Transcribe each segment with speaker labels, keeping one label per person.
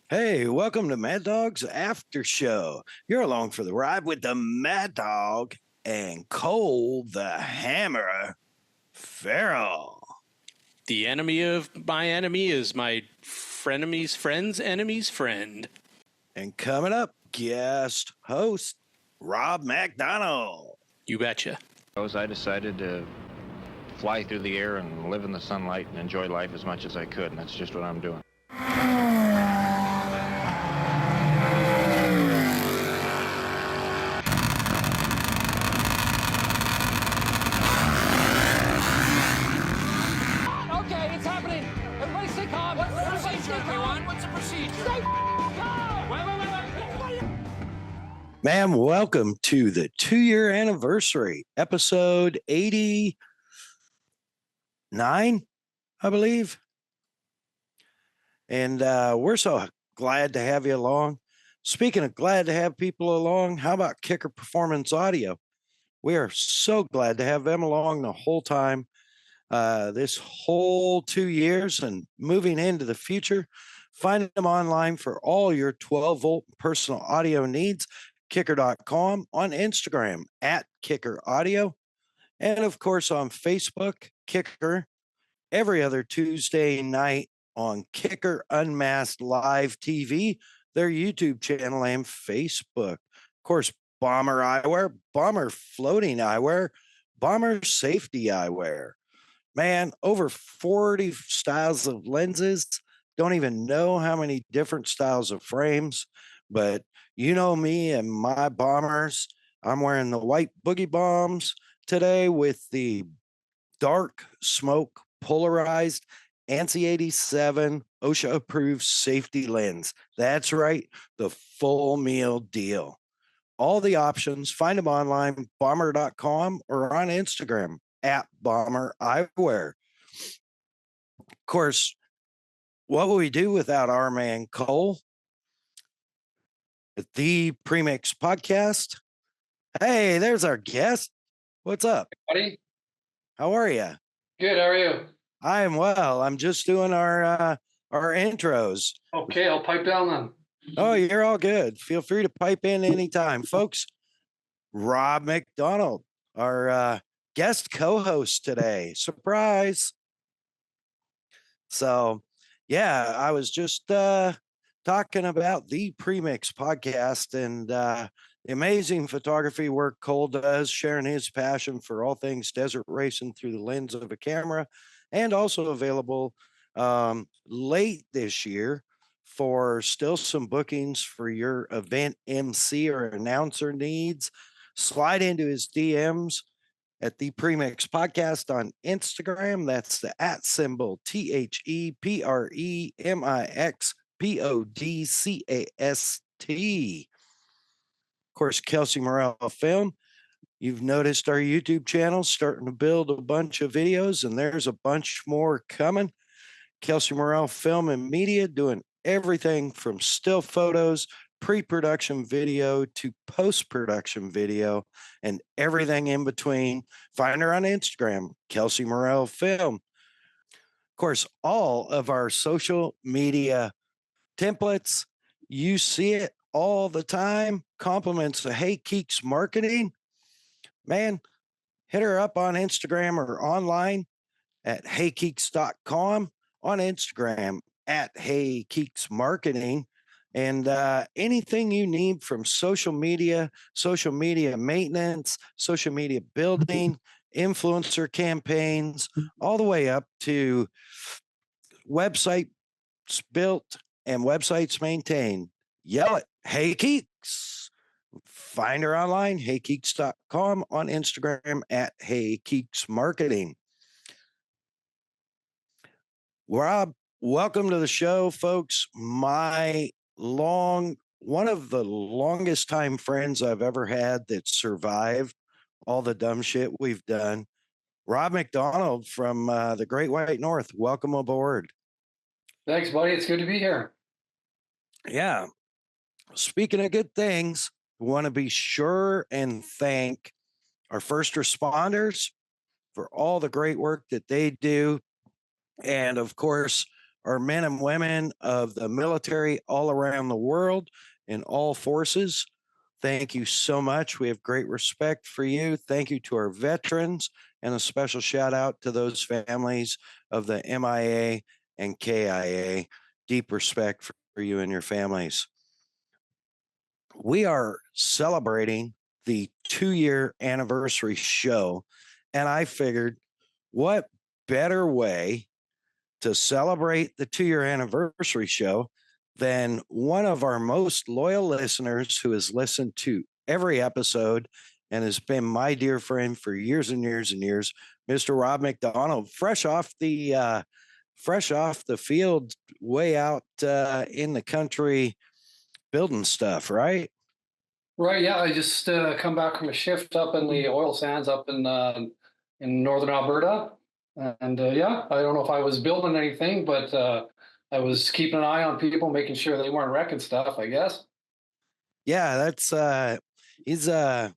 Speaker 1: Hey, welcome to Mad Dog's After Show. You're along for the ride with the Mad Dog and Cole the Hammer Farrell.
Speaker 2: The enemy of my enemy is my frenemy's friend's enemy's friend.
Speaker 1: And coming up, guest host Rob MacDonald.
Speaker 2: You betcha.
Speaker 3: I decided to fly through the air and live in the sunlight and enjoy life as much as I could, and that's just what I'm doing.
Speaker 4: Okay, it's happening. Everybody stay calm. What's the procedure, everyone? What's the procedure? Stay calm. Wait.
Speaker 1: Ma'am, welcome to the 2-year anniversary, episode 89, I believe. And we're so glad to have you along. Speaking of glad to have people along, how about Kicker Performance Audio? We are so glad to have them along the whole time, this whole 2 years and moving into the future. Find them online for all your 12-volt personal audio needs. Kicker.com, on Instagram at Kicker Audio, and of course on Facebook, Kicker, every other Tuesday night on Kicker Unmasked Live TV, their YouTube channel and Facebook. Of course, Bomber Eyewear, Bomber Floating Eyewear, Bomber Safety Eyewear. Man, over 40 styles of lenses. Don't even know how many different styles of frames, but you know me and my bombers. I'm wearing the white boogie bombs today with the dark smoke polarized ANSI 87 OSHA approved safety lens. That's right, the full meal deal. All the options, find them online, bomber.com, or on Instagram at Bomber Eyewear. Of course, what would we do without our man Cole? The Premix Podcast. Hey, there's our guest. What's up?
Speaker 5: Buddy,
Speaker 1: How are you?
Speaker 5: good. How are you?
Speaker 1: I am well. I'm just doing our intros.
Speaker 5: Okay, I'll pipe down then.
Speaker 1: Oh, you're all good. Feel free to pipe in anytime, folks. Rob MacDonald, our guest co-host today. Surprise. So, yeah, I was just talking about the Premix Podcast and the amazing photography work Cole does, sharing his passion for all things desert racing through the lens of a camera, and also available late this year for still some bookings for your event MC or announcer needs. Slide into his DMs at the Premix Podcast on Instagram. That's the @ symbol ThePremixPodcast. Of course, Kelsey Morel Film. You've noticed our YouTube channel starting to build a bunch of videos, and there's a bunch more coming. Kelsey Morel Film and Media doing everything from still photos, pre-production video to post-production video, and everything in between. Find her on Instagram, Kelsey Morel Film. Of course, all of our social media templates, you see it all the time. Compliments to Hey Keeks Marketing. Man, hit her up on Instagram or online at heykeeks.com, on Instagram at heykeeks marketing, and anything you need from social media maintenance, social media building, influencer campaigns, all the way up to websites built and websites maintained. Yell it, Hey Keeks. Find her online, heykeeks.com, on Instagram at heykeeks marketing. Rob, welcome to the show, folks. One of the longest time friends I've ever had that survived all the dumb shit we've done. Rob MacDonald from the Great White North. Welcome aboard.
Speaker 5: Thanks, buddy. It's good to be here.
Speaker 1: Yeah. Speaking of good things, we want to be sure and thank our first responders for all the great work that they do. And of course, our men and women of the military all around the world in all forces. Thank you so much. We have great respect for you. Thank you to our veterans, and a special shout out to those families of the MIA and KIA. Deep respect for you and your families. We are celebrating the 2-year anniversary show, and I figured, what better way to celebrate the 2-year anniversary show than one of our most loyal listeners who has listened to every episode and has been my dear friend for years and years and years, Mr. Rob MacDonald, fresh off the field, way out in the country building stuff, right?
Speaker 5: Right. Yeah. I just come back from a shift up in the oil sands up in northern Alberta, and yeah, I don't know if I was building anything, but I was keeping an eye on people, making sure they weren't wrecking stuff, I guess.
Speaker 1: Yeah, that's he's I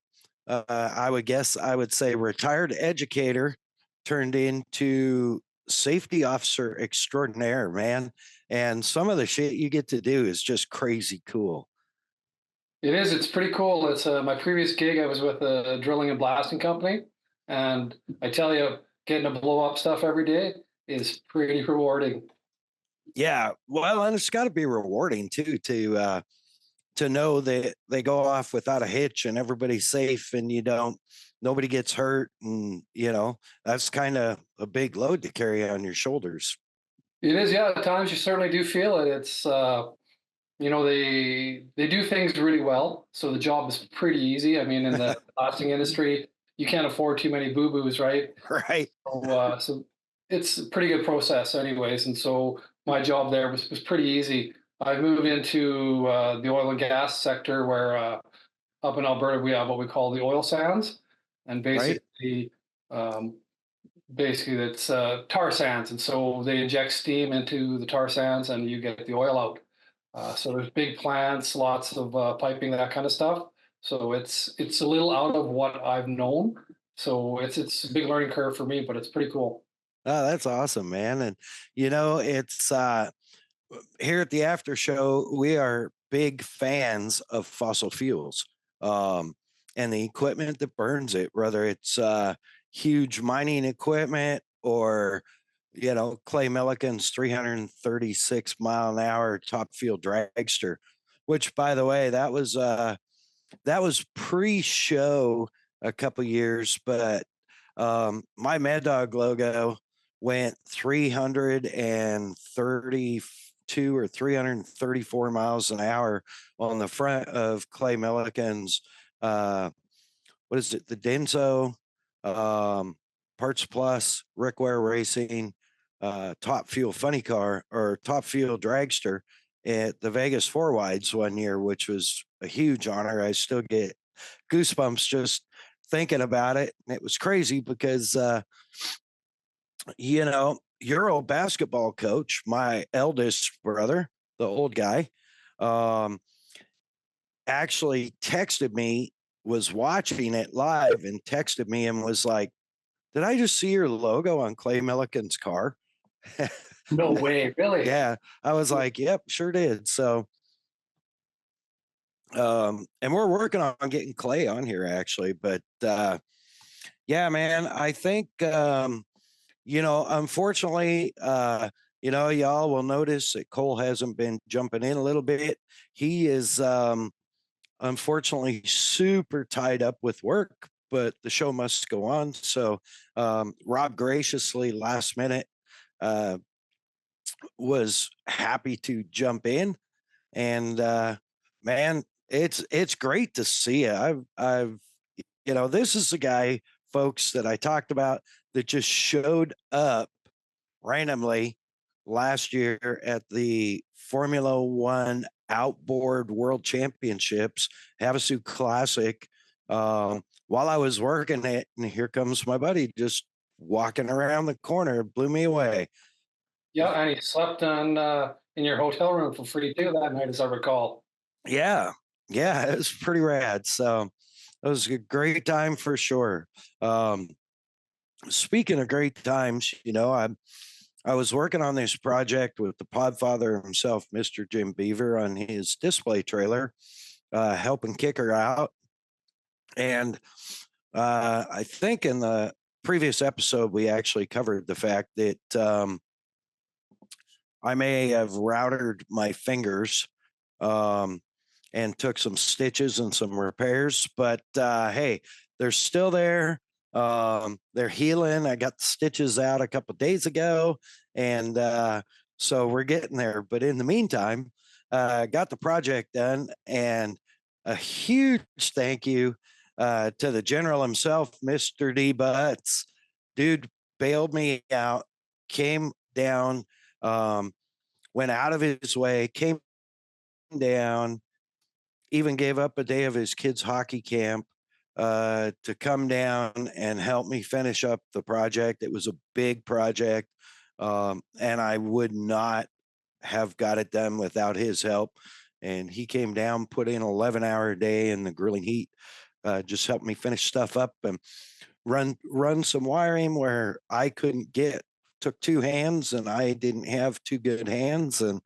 Speaker 1: would say retired educator turned into safety officer extraordinaire, man. And some of the shit you get to do is just crazy cool.
Speaker 5: It is. It's pretty cool. It's my previous gig. I was with a drilling and blasting company, and I tell you, getting to blow up stuff every day is pretty rewarding.
Speaker 1: Yeah, well, and it's got to be rewarding too to know that they go off without a hitch and everybody's safe and nobody gets hurt, and that's kind of a big load to carry on your shoulders.
Speaker 5: It is. Yeah. At times you certainly do feel it. It's they do things really well, so the job is pretty easy. I mean, in the blasting industry, you can't afford too many boo-boos, right?
Speaker 1: Right.
Speaker 5: So it's a pretty good process anyways. And so my job there was pretty easy. I moved into the oil and gas sector where up in Alberta, we have what we call the oil sands. And basically, that's tar sands. And so they inject steam into the tar sands and you get the oil out. So there's big plants, lots of piping, that kind of stuff. So it's a little out of what I've known. So it's a big learning curve for me, but it's pretty cool.
Speaker 1: Oh, that's awesome, man. And it's here at the after show, we are big fans of fossil fuels and the equipment that burns it, whether it's huge mining equipment or Clay Millican's 336 mile an hour top fuel dragster, which, by the way, that was pre-show a couple years, but my MAddOG logo went 332 or 334 miles an hour on the front of Clay Millican's what is it, the Denso Parts Plus Rickware Racing top fuel funny car or top fuel dragster at the Vegas 4 Wides one year, which was a huge honor. I still get goosebumps just thinking about it. And it was crazy because your old basketball coach, my eldest brother, the old guy, actually texted me, was watching it live and texted me and was like, "Did I just see your logo on Clay Millican's car?"
Speaker 5: No way, really?
Speaker 1: Yeah. I was like, "Yep, sure did." So, and we're working on getting Clay on here actually, but yeah, man, I think, unfortunately, y'all will notice that Cole hasn't been jumping in a little bit. He is, unfortunately super tied up with work, but the show must go on. So, Rob graciously last minute, was happy to jump in, and, man, it's great to see you. This is the guy, folks, that I talked about that just showed up randomly last year at the Formula One Outboard World Championships, Havasu Classic, while I was working it. And here comes my buddy just walking around the corner, blew me away.
Speaker 5: Yeah, and he slept in your hotel room for free too that night, as I recall.
Speaker 1: Yeah, it was pretty rad. So it was a great time for sure. Speaking of great times, I was working on this project with the podfather himself, Mr. Jim Beaver, on his display trailer, helping Kicker out. And I think in the previous episode, we actually covered the fact that I may have routed my fingers and took some stitches and some repairs, but hey, they're still there. They're healing. I got the stitches out a couple of days ago, and so we're getting there. But in the meantime, got the project done, and a huge thank you to the general himself, Mr. D. Butts. Dude bailed me out, came down, went out of his way, came down, even gave up a day of his kids' hockey camp to come down and help me finish up the project. It was a big project, and I would not have got it done without his help. And he came down, put in an 11-hour day in the grilling heat, just helped me finish stuff up and run some wiring where I couldn't get. Took two hands, and I didn't have two good hands, and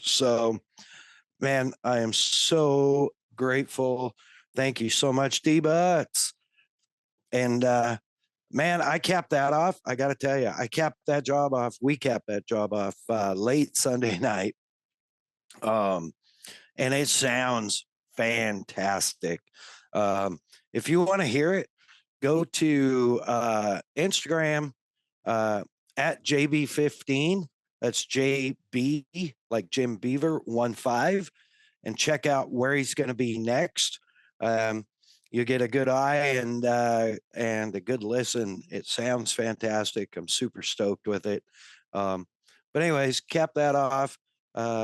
Speaker 1: so, man, I am so grateful. Thank you so much, D-Butts. And man, I capped that off. I got to tell you, I capped that job off. We capped that job off late Sunday night. And it sounds fantastic. If you want to hear it, go to Instagram at JB15. That's JB, like Jim Beaver, 15, and check out where he's going to be next. You get a good eye and a good listen. It sounds fantastic. I'm super stoked with it. But anyways, cap that off.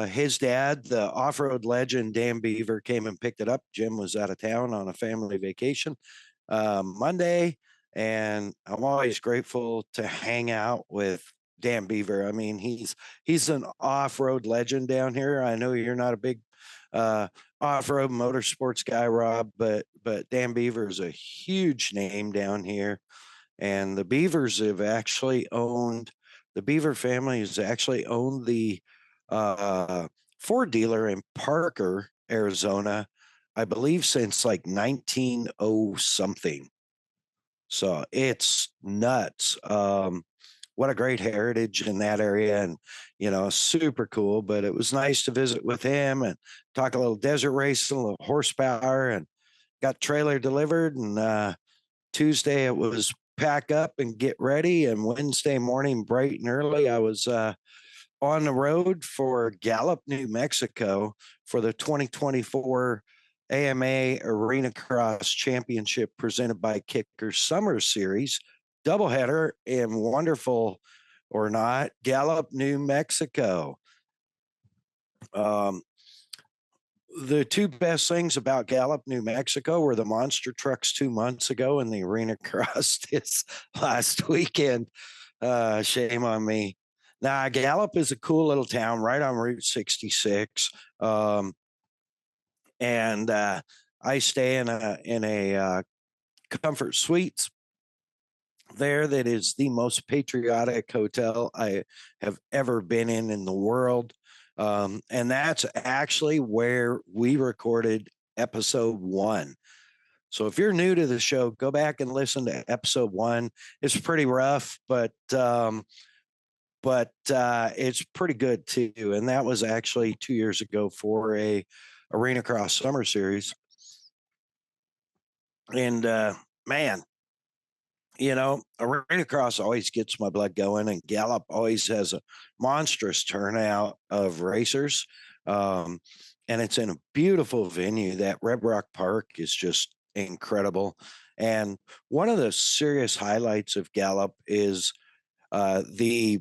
Speaker 1: His dad, the off-road legend Dan Beaver, came and picked it up. Jim was out of town on a family vacation Monday, and I'm always grateful to hang out with Dan Beaver. I mean, he's an off-road legend down here. I know you're not a big off-road motorsports guy, Rob, but Dan Beaver is a huge name down here. And the Beavers have actually owned, the Beaver family has actually owned the Ford dealer in Parker, Arizona, I believe since like 1900 something. So it's nuts. What a great heritage in that area, and super cool. But it was nice to visit with him and talk a little desert racing, a little horsepower, and got trailer delivered. And Tuesday it was pack up and get ready. And Wednesday morning, bright and early, I was on the road for Gallup, New Mexico, for the 2024 AMA Arena Cross Championship presented by Kicker Summer Series, doubleheader in wonderful or not, Gallup, New Mexico. The two best things about Gallup, New Mexico were the monster trucks 2 months ago and the Arena Cross this last weekend. Shame on me. Now, Gallup is a cool little town right on Route 66. And I stay in a Comfort Suites there that is the most patriotic hotel I have ever been in the world. And that's actually where we recorded episode 1. So if you're new to the show, go back and listen to episode 1. It's pretty rough, but it's pretty good too. And that was actually 2 years ago for a Arena Cross Summer Series. And man, Arena Cross always gets my blood going, and Gallup always has a monstrous turnout of racers. And it's in a beautiful venue. That Red Rock Park is just incredible. And one of the serious highlights of Gallup is the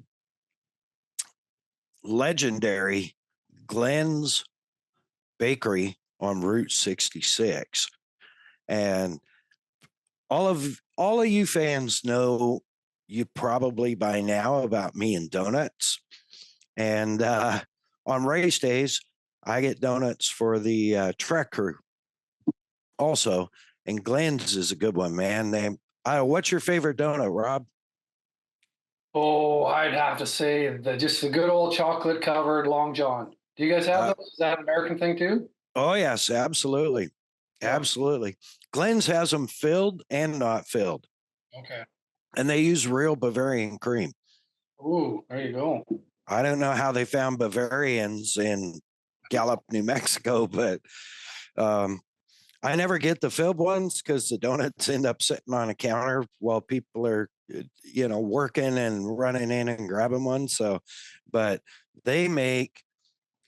Speaker 1: legendary Glenn's Bakery on Route 66. And all of you fans know you probably by now about me and donuts. And on race days, I get donuts for the track crew also. And Glenn's is a good one, man. What's your favorite donut, Rob?
Speaker 5: Oh, I'd have to say just the good old chocolate covered Long John. Do you guys have
Speaker 1: Uh,
Speaker 5: those? Is that an American thing too?
Speaker 1: oh yes, absolutely,
Speaker 5: Yeah.
Speaker 1: absolutely. Glenn's has them filled and not filled,
Speaker 5: Okay.
Speaker 1: and they use real Bavarian cream.
Speaker 5: Ooh, there you go.
Speaker 1: I don't know how they found Bavarians in Gallup, New Mexico, but um, I never get the filled ones because the donuts end up sitting on a counter while people are, working and running in and grabbing one. So, but they make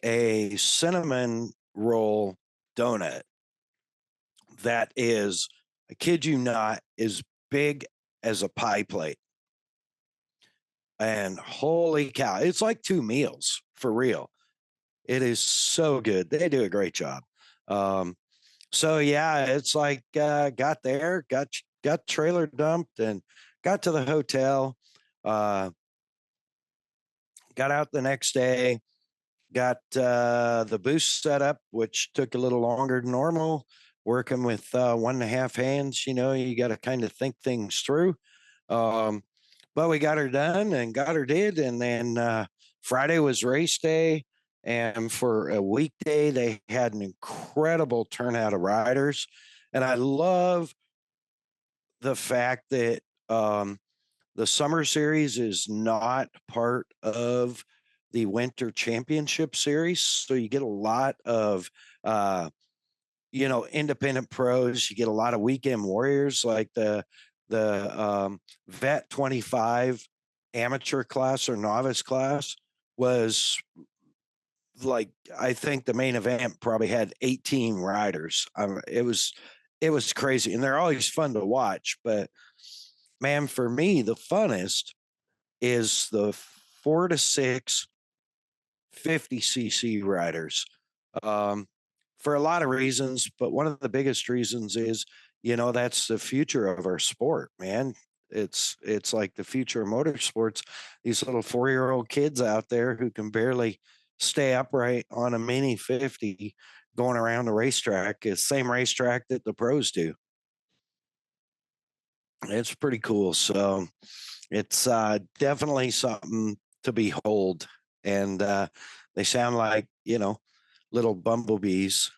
Speaker 1: a cinnamon roll donut that is, I kid you not, as big as a pie plate. And holy cow, it's like 2 meals for real. It is so good. They do a great job. Um, so yeah, it's like got there, got trailer dumped, and got to the hotel. Uh, got out the next day. Got the boost set up, which took a little longer than normal. Working with 1.5 hands, you got to kind of think things through. Um, but we got her done and got her did, and then Friday was race day. And for a weekday, they had an incredible turnout of riders. And I love the fact that the summer series is not part of the winter championship series. So you get a lot of, independent pros. You get a lot of weekend warriors like the vet 25 amateur class or novice class was like, I think the main event probably had 18 riders. It was crazy, and they're always fun to watch. But man, for me, the funnest is the 4 to 6 50cc riders. Um, for a lot of reasons, but one of the biggest reasons is, that's the future of our sport, man. It's like the future of motorsports. These little 4-year-old kids out there who can barely stay upright on a mini 50 going around the racetrack is same racetrack that the pros do. It's pretty cool. So it's definitely something to behold. And they sound like, little bumblebees.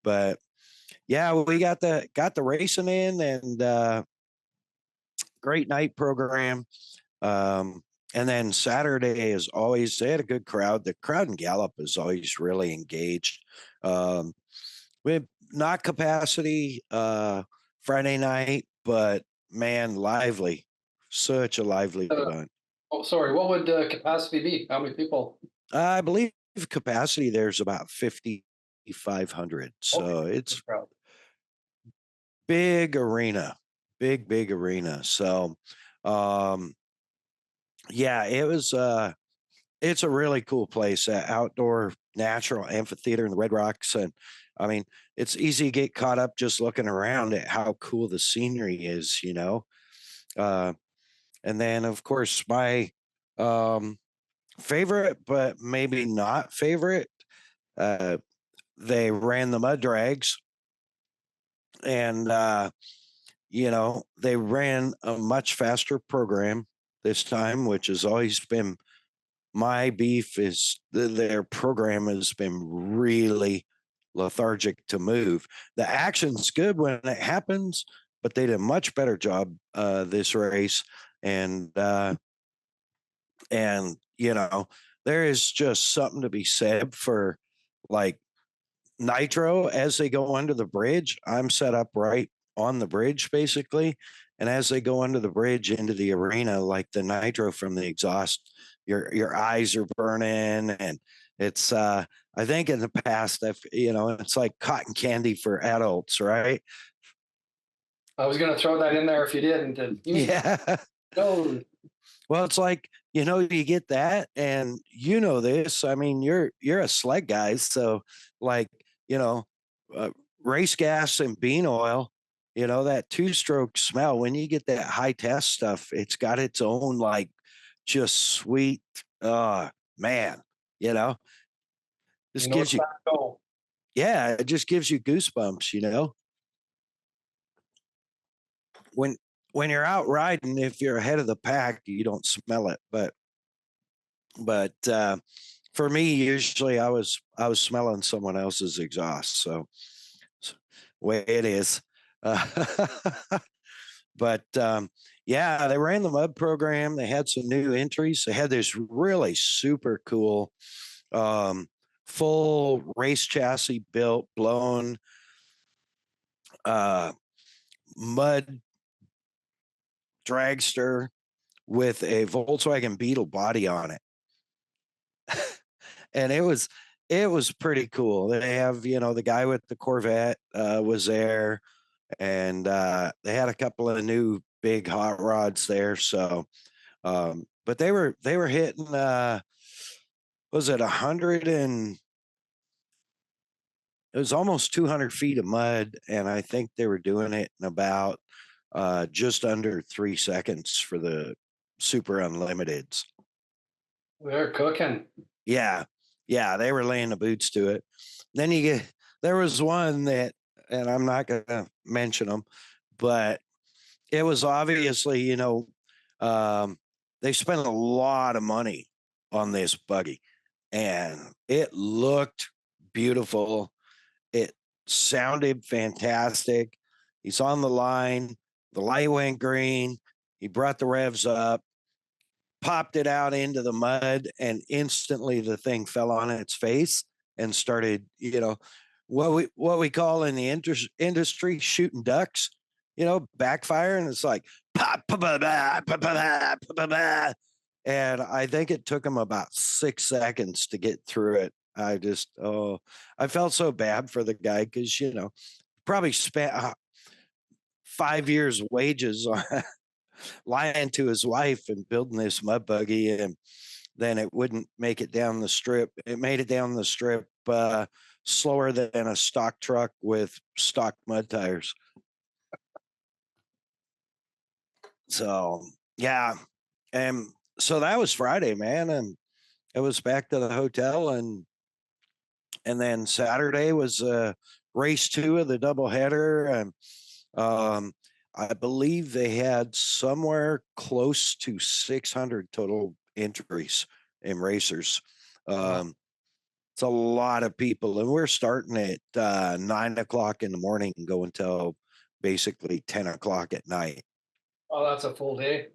Speaker 1: But yeah, we got the racing in, and great night program. And then Saturday is always, they had a good crowd. The crowd in Gallup is always really engaged. We have not capacity Friday night, but man, lively. Such a lively event.
Speaker 5: Oh, sorry. What would capacity be? How many people?
Speaker 1: I believe capacity there's about 5,500. So
Speaker 5: Okay.
Speaker 1: it's
Speaker 5: Crowd.
Speaker 1: big arena, big arena. So, yeah, it's a really cool place, outdoor natural amphitheater in the Red Rocks. And I mean, it's easy to get caught up just looking around at how cool the scenery is. Uh, and then of course my, um, favorite, but maybe not favorite, uh, they ran the mud drags, and they ran a much faster program this time, which has always been my beef. Is their program has been really lethargic to move. The action's good when it happens, but they did a much better job this race. And there is just something to be said for, like, nitro as they go under the bridge. I'm set up right on the bridge basically, and as they go under the bridge into the arena, like the nitro from the exhaust, your eyes are burning, and it's I think in the past, it's like cotton candy for adults, right?
Speaker 5: I was going to throw that in there if you didn't.
Speaker 1: Yeah.
Speaker 5: No.
Speaker 1: Well, it's like, you get that, and this. I mean, you're a sled guy, so like, you know, race gas and bean oil, that two-stroke smell. When you get that high test stuff, it's got its own, like, just sweet. Man, you know, just gives
Speaker 5: It's
Speaker 1: you,
Speaker 5: not go.
Speaker 1: yeah, it just gives you goosebumps. When when you're out riding, if you're ahead of the pack, you don't smell it. But for me, usually I was smelling someone else's exhaust. So way it is. But yeah, they ran the mud program. They had some new entries. They had this really super cool full race chassis built, blown mud dragster with a Volkswagen Beetle body on it. And it was pretty cool. They have, you know, the guy with the Corvette was there, and they had a couple of new big hot rods there. So but they were hitting was it 100 and it was almost 200 feet of mud, and I think they were doing it in about just under 3 seconds for the super unlimiteds.
Speaker 5: They're cooking.
Speaker 1: Yeah, they were laying the boots to it. Then there was one that, and I'm not going to mention them, but it was obviously, you know, they spent a lot of money on this buggy, and it looked beautiful. It sounded fantastic. He's on the line. The light went green. He brought the revs up, popped it out into the mud, and instantly the thing fell on its face and started, you know, what we call in the industry shooting ducks, you know, backfire, and it's like pop, pop, pop, pop, pop, pop, pop, pop. And I think it took him about 6 seconds to get through it. I just, I felt so bad for the guy, because, you know, probably spent 5 years wages on lying to his wife and building this mud buggy, and then it wouldn't make it down the strip. It made it down the strip slower than a stock truck with stock mud tires. So yeah, and so that was Friday, man, and it was back to the hotel, and then Saturday was race 2 of the doubleheader, and I believe they had somewhere close to 600 total entries in racers. It's a lot of people, and we're starting at 9 o'clock in the morning and go until basically 10 o'clock at night.
Speaker 5: Oh, that's a full day.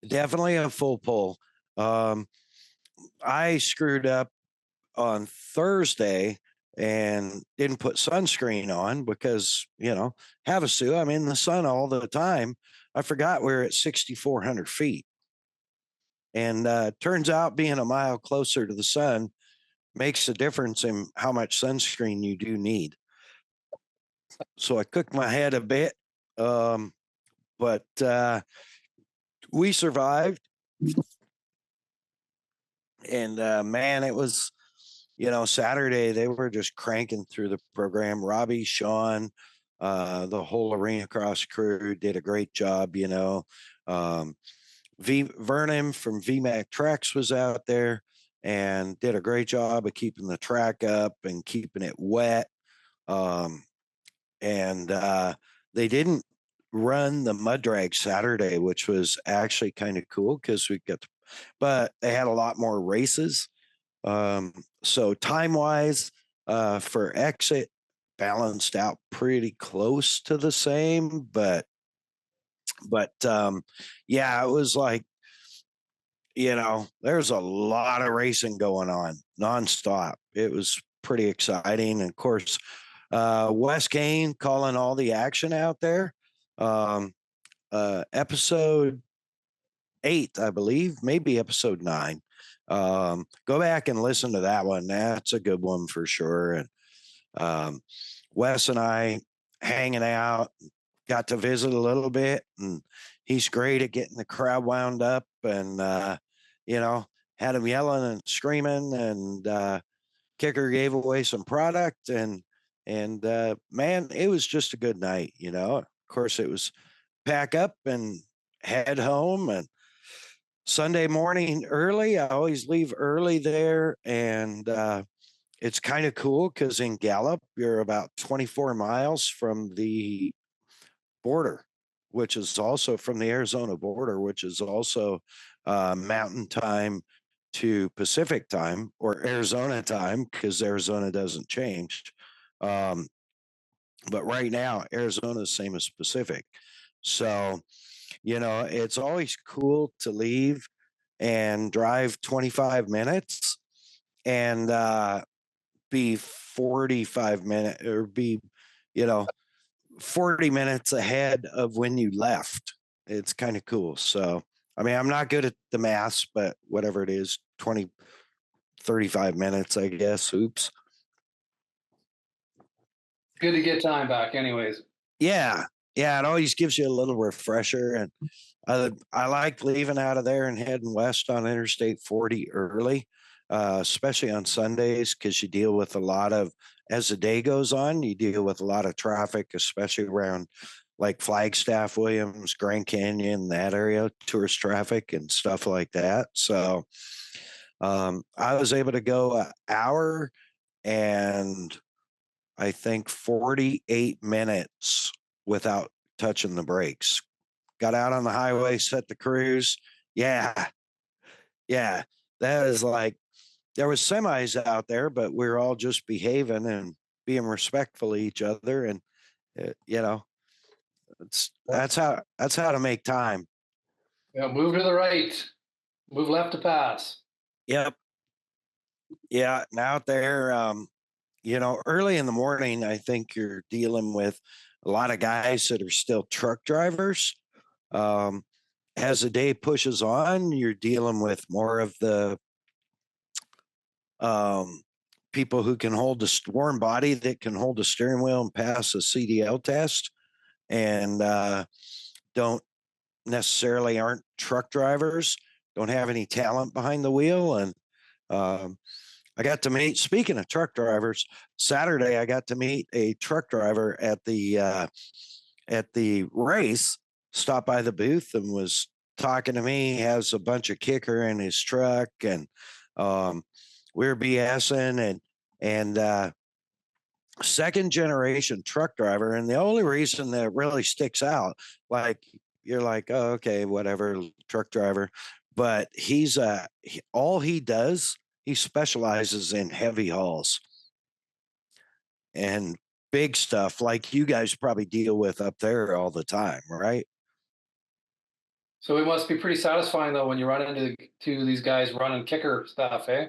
Speaker 1: Definitely a full pull. I screwed up on Thursday and didn't put sunscreen on because, you know, Havasu, I'm in the sun all the time. I forgot we're at 6,400 feet. And turns out being a mile closer to the sun makes a difference in how much sunscreen you do need. So I cooked my head a bit, but we survived. And man, it was, you know, Saturday, they were just cranking through the program. Robbie, Sean, the whole Arena Cross crew did a great job, you know. Vernon from VMAC Tracks was out there and did a great job of keeping the track up and keeping it wet. And they didn't run the mud drag Saturday, which was actually kind of cool because but they had a lot more races. So time wise, for exit, balanced out pretty close to the same, but yeah, it was like, you know, there's a lot of racing going on nonstop. It was pretty exciting. And of course, Wes Kane calling all the action out there. Episode 8, I believe, maybe episode 9. Go back and listen to that one. That's a good one for sure. And Wes and I hanging out, got to visit a little bit, and he's great at getting the crowd wound up, and you know, had him yelling and screaming, and Kicker gave away some product, and man, it was just a good night, you know. Of course, it was pack up and head home. And Sunday morning early, I always leave early there, and it's kind of cool because in Gallup, you're about 24 miles from the border which is also from the Arizona border, which is also Mountain Time to Pacific Time, or Arizona time, because Arizona doesn't change. But right now, Arizona is same as Pacific. So, it's always cool to leave and drive 25 minutes and be 45 minutes or be, 40 minutes ahead of when you left. It's kind of cool. So, I mean, I'm not good at the maths, but whatever it is, 20, 35 minutes, I guess. Oops.
Speaker 5: Good to get time back, anyways.
Speaker 1: Yeah. Yeah. It always gives you a little refresher. And I like leaving out of there and heading west on Interstate 40 early, especially on Sundays, because you deal with a lot of, as the day goes on, you deal with a lot of traffic, especially around like Flagstaff, Williams, Grand Canyon, that area, tourist traffic and stuff like that. So I was able to go an hour and I think 48 minutes without touching the brakes. Got out on the highway, set the cruise. Yeah. Yeah. That is like, there was semis out there, but we were all just behaving and being respectful of each other. And, that's how to make time.
Speaker 5: Yeah, move to the right, move left to pass.
Speaker 1: Yep. Yeah. And out there, early in the morning, I think you're dealing with a lot of guys that are still truck drivers. As the day pushes on, you're dealing with more of the people who can hold a warm body that can hold a steering wheel and pass a CDL test, and don't necessarily aren't truck drivers, don't have any talent behind the wheel. And I got to meet, speaking of truck drivers, Saturday I got to meet a truck driver at the race, stopped by the booth and was talking to me. He has a bunch of kicker in his truck, and we were BSing and second generation truck driver. And the only reason that really sticks out, like you're like, oh, okay, whatever, truck driver, but all he does, he specializes in heavy hauls and big stuff like you guys probably deal with up there all the time, right?
Speaker 5: So it must be pretty satisfying though when you run into these guys running kicker stuff, eh?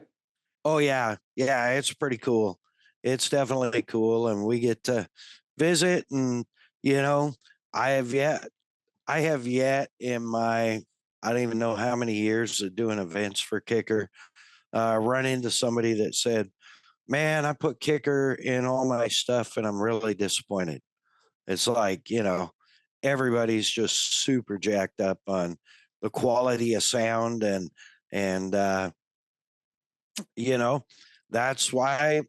Speaker 1: Oh yeah. Yeah, it's pretty cool. It's definitely cool. And we get to visit and, you know, I have yet in my, I don't even know how many years of doing events for kicker, run into somebody that said, man, I put kicker in all my stuff and I'm really disappointed. It's like, everybody's just super jacked up on the quality of sound and you know, that's why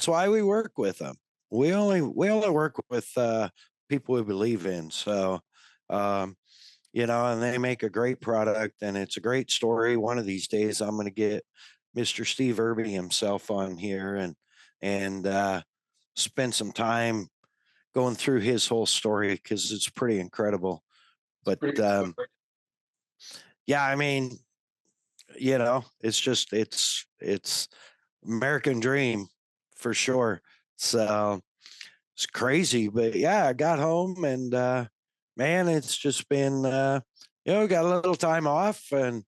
Speaker 1: we work with them. We only work with people we believe in. So um and they make a great product and it's a great story. One of these days I'm going to get Mr. Steve Irby himself on here and spend some time going through his whole story because it's pretty incredible. But yeah, I mean, it's just it's American dream for sure. So it's crazy, but yeah, I got home and man, it's just been got a little time off and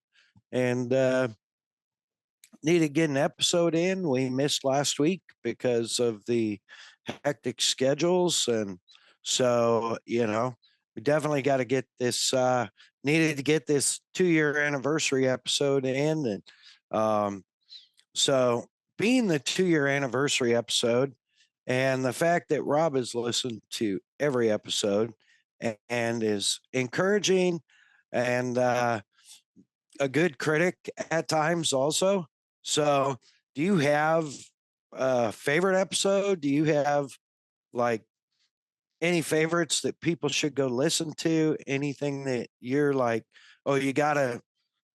Speaker 1: need to get an episode in. We missed last week because of the hectic schedules. And so, we definitely got to get this, needed to get this 2-year anniversary episode in. And so, being the 2-year anniversary episode and the fact that Rob has listened to every episode and is encouraging and a good critic at times also. So, do you have a favorite episode? Do you have like any favorites that people should go listen to? Anything that you're like, oh, you gotta,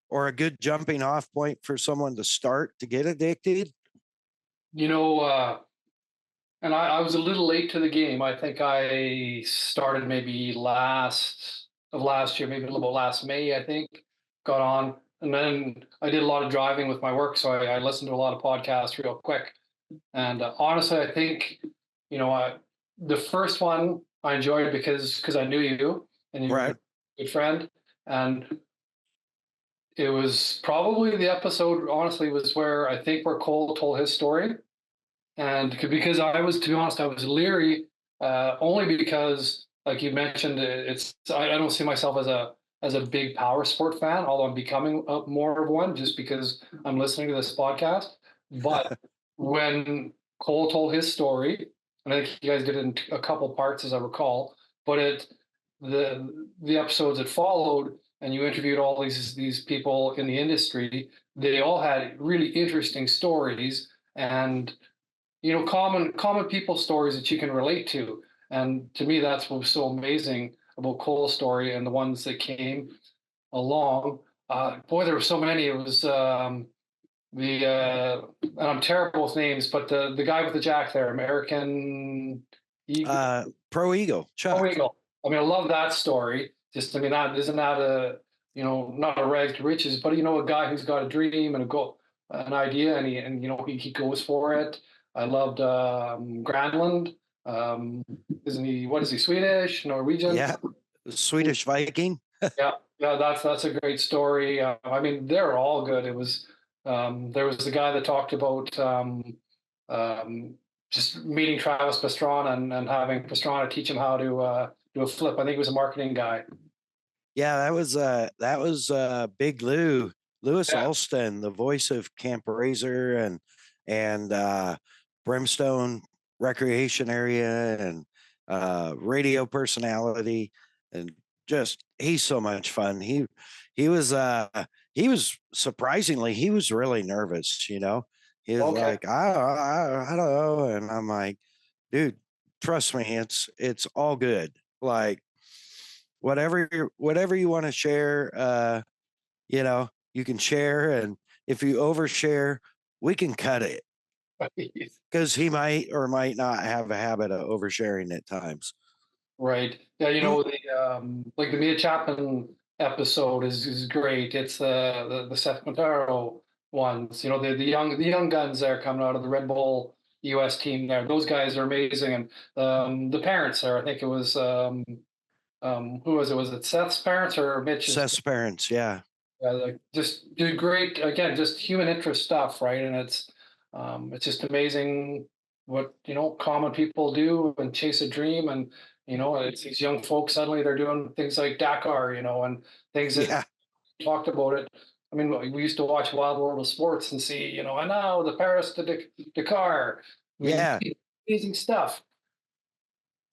Speaker 1: or a good jumping off point for someone to start to get addicted?
Speaker 5: You know, and I was a little late to the game. I think I started maybe last of last year, maybe a little bit last May, I think, got on. And then I did a lot of driving with my work, so I listened to a lot of podcasts real quick. And honestly, I think, the first one I enjoyed because I knew you and you were
Speaker 1: Right.
Speaker 5: a good friend. And it was probably the episode, honestly, was where I think where Cole told his story. And because I was, to be honest, I was leery, only because, like you mentioned, I don't see myself as a big power sport fan, although I'm becoming more of one just because I'm listening to this podcast. But when Cole told his story, and I think you guys did it in a couple parts, as I recall, but the episodes that followed, and you interviewed all these people in the industry, they all had really interesting stories and common people stories that you can relate to. And to me, that's what was so amazing about Cole's story and the ones that came along. Boy, there were so many. It was and I'm terrible with names, but the guy with the jack there, American Eagle.
Speaker 1: Pro Eagle, Chuck.
Speaker 5: Pro Eagle. I mean, I love that story. Just, I mean, that isn't that a not a rag to riches, but a guy who's got a dream and an idea, and he goes for it. I loved Granlund. Isn't he? What is he? Swedish, Norwegian?
Speaker 1: Yeah, Swedish Viking.
Speaker 5: Yeah, that's a great story. I mean, they're all good. It was there was the guy that talked about just meeting Travis Pastrana and having Pastrana teach him how to do a flip. I think he was a marketing guy.
Speaker 1: Yeah, that was Big Lewis
Speaker 5: Yeah.
Speaker 1: Alston, the voice of Camp Razor and Brimstone Recreation Area and radio personality, and just he's so much fun. He was surprisingly, he was really nervous. He was
Speaker 5: Okay.
Speaker 1: like, I don't know, and I'm like, dude, trust me, it's all good. Like whatever you want to share, you can share, and if you overshare, we can cut it because he might or might not have a habit of oversharing at times.
Speaker 5: Right. Yeah, like the Mia Chapman episode is great. It's the Seth Montero ones. The young guns there coming out of the Red Bull US team there. Those guys are amazing. And the parents there, I think it was who was it? Was it Seth's parents or Mitch's?
Speaker 1: Seth's parents, yeah.
Speaker 5: Yeah, like just do great, again, just human interest stuff, right? And it's just amazing what common people do and chase a dream. And it's these young folks, suddenly they're doing things like Dakar, and things that
Speaker 1: Yeah.
Speaker 5: talked about it. I mean, we used to watch Wild World of Sports and see, and now the Paris to Dakar. I mean,
Speaker 1: Yeah.
Speaker 5: amazing stuff.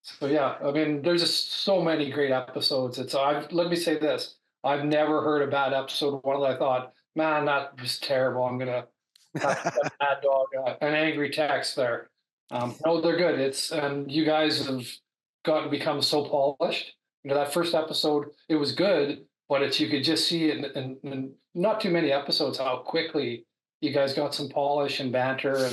Speaker 5: So yeah, I mean, there's just so many great episodes. Let me say this: I've never heard a bad episode. One that I thought, man, that was terrible. I'm gonna have a mad dog, an angry text there. No, they're good. And you guys have become so polished. That first episode, it was good, but you could just see it in not too many episodes how quickly you guys got some polish and banter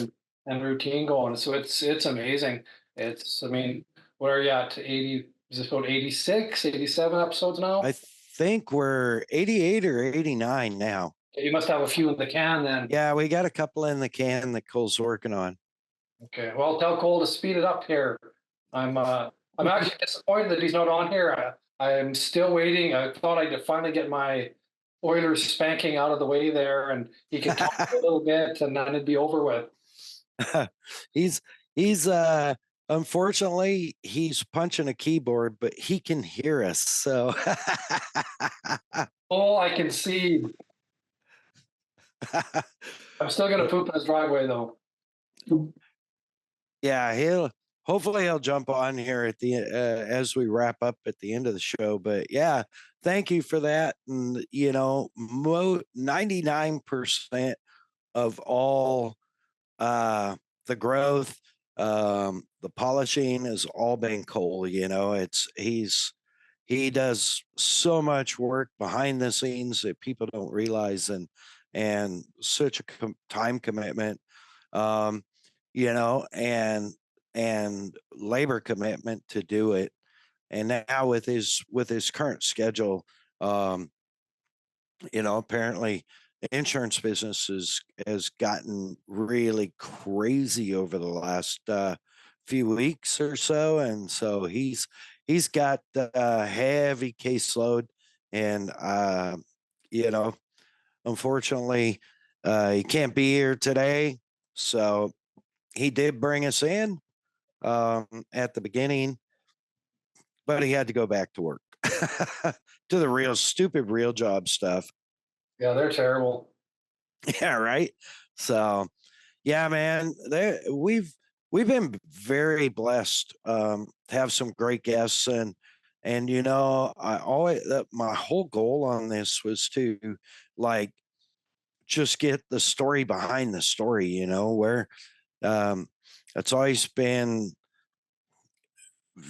Speaker 5: and routine going. So it's amazing. I mean, what are you at? 80? Is it about 86, 87 episodes now?
Speaker 1: I think we're 88 or 89 now.
Speaker 5: You must have a few in the can then.
Speaker 1: Yeah, we got a couple in the can that Cole's working on.
Speaker 5: Okay, well, tell Cole to speed it up here. I'm actually disappointed that he's not on here. I'm still waiting. I thought I'd finally get my Oilers spanking out of the way there, and he could talk a little bit, and then it'd be over with.
Speaker 1: he's unfortunately he's punching a keyboard, but he can hear us. So
Speaker 5: Oh, I can see. I'm still gonna poop in his driveway though.
Speaker 1: Yeah, hopefully he'll jump on here at the as we wrap up at the end of the show. But yeah, thank you for that. And 99% of all the growth, the polishing has all been Cole. He does so much work behind the scenes that people don't realize, and such a time commitment. And labor commitment to do it. and now with his current schedule, apparently the insurance business has gotten really crazy over the last few weeks or so, and so he's got a heavy caseload, and unfortunately, he can't be here today. So he did bring us in at the beginning, but he had to go back to work to the real stupid real job stuff.
Speaker 5: Yeah, they're terrible.
Speaker 1: Yeah, right. So, yeah, man, we've been very blessed to have some great guests, and I always my whole goal on this was to like just get the story behind the story, where it's always been,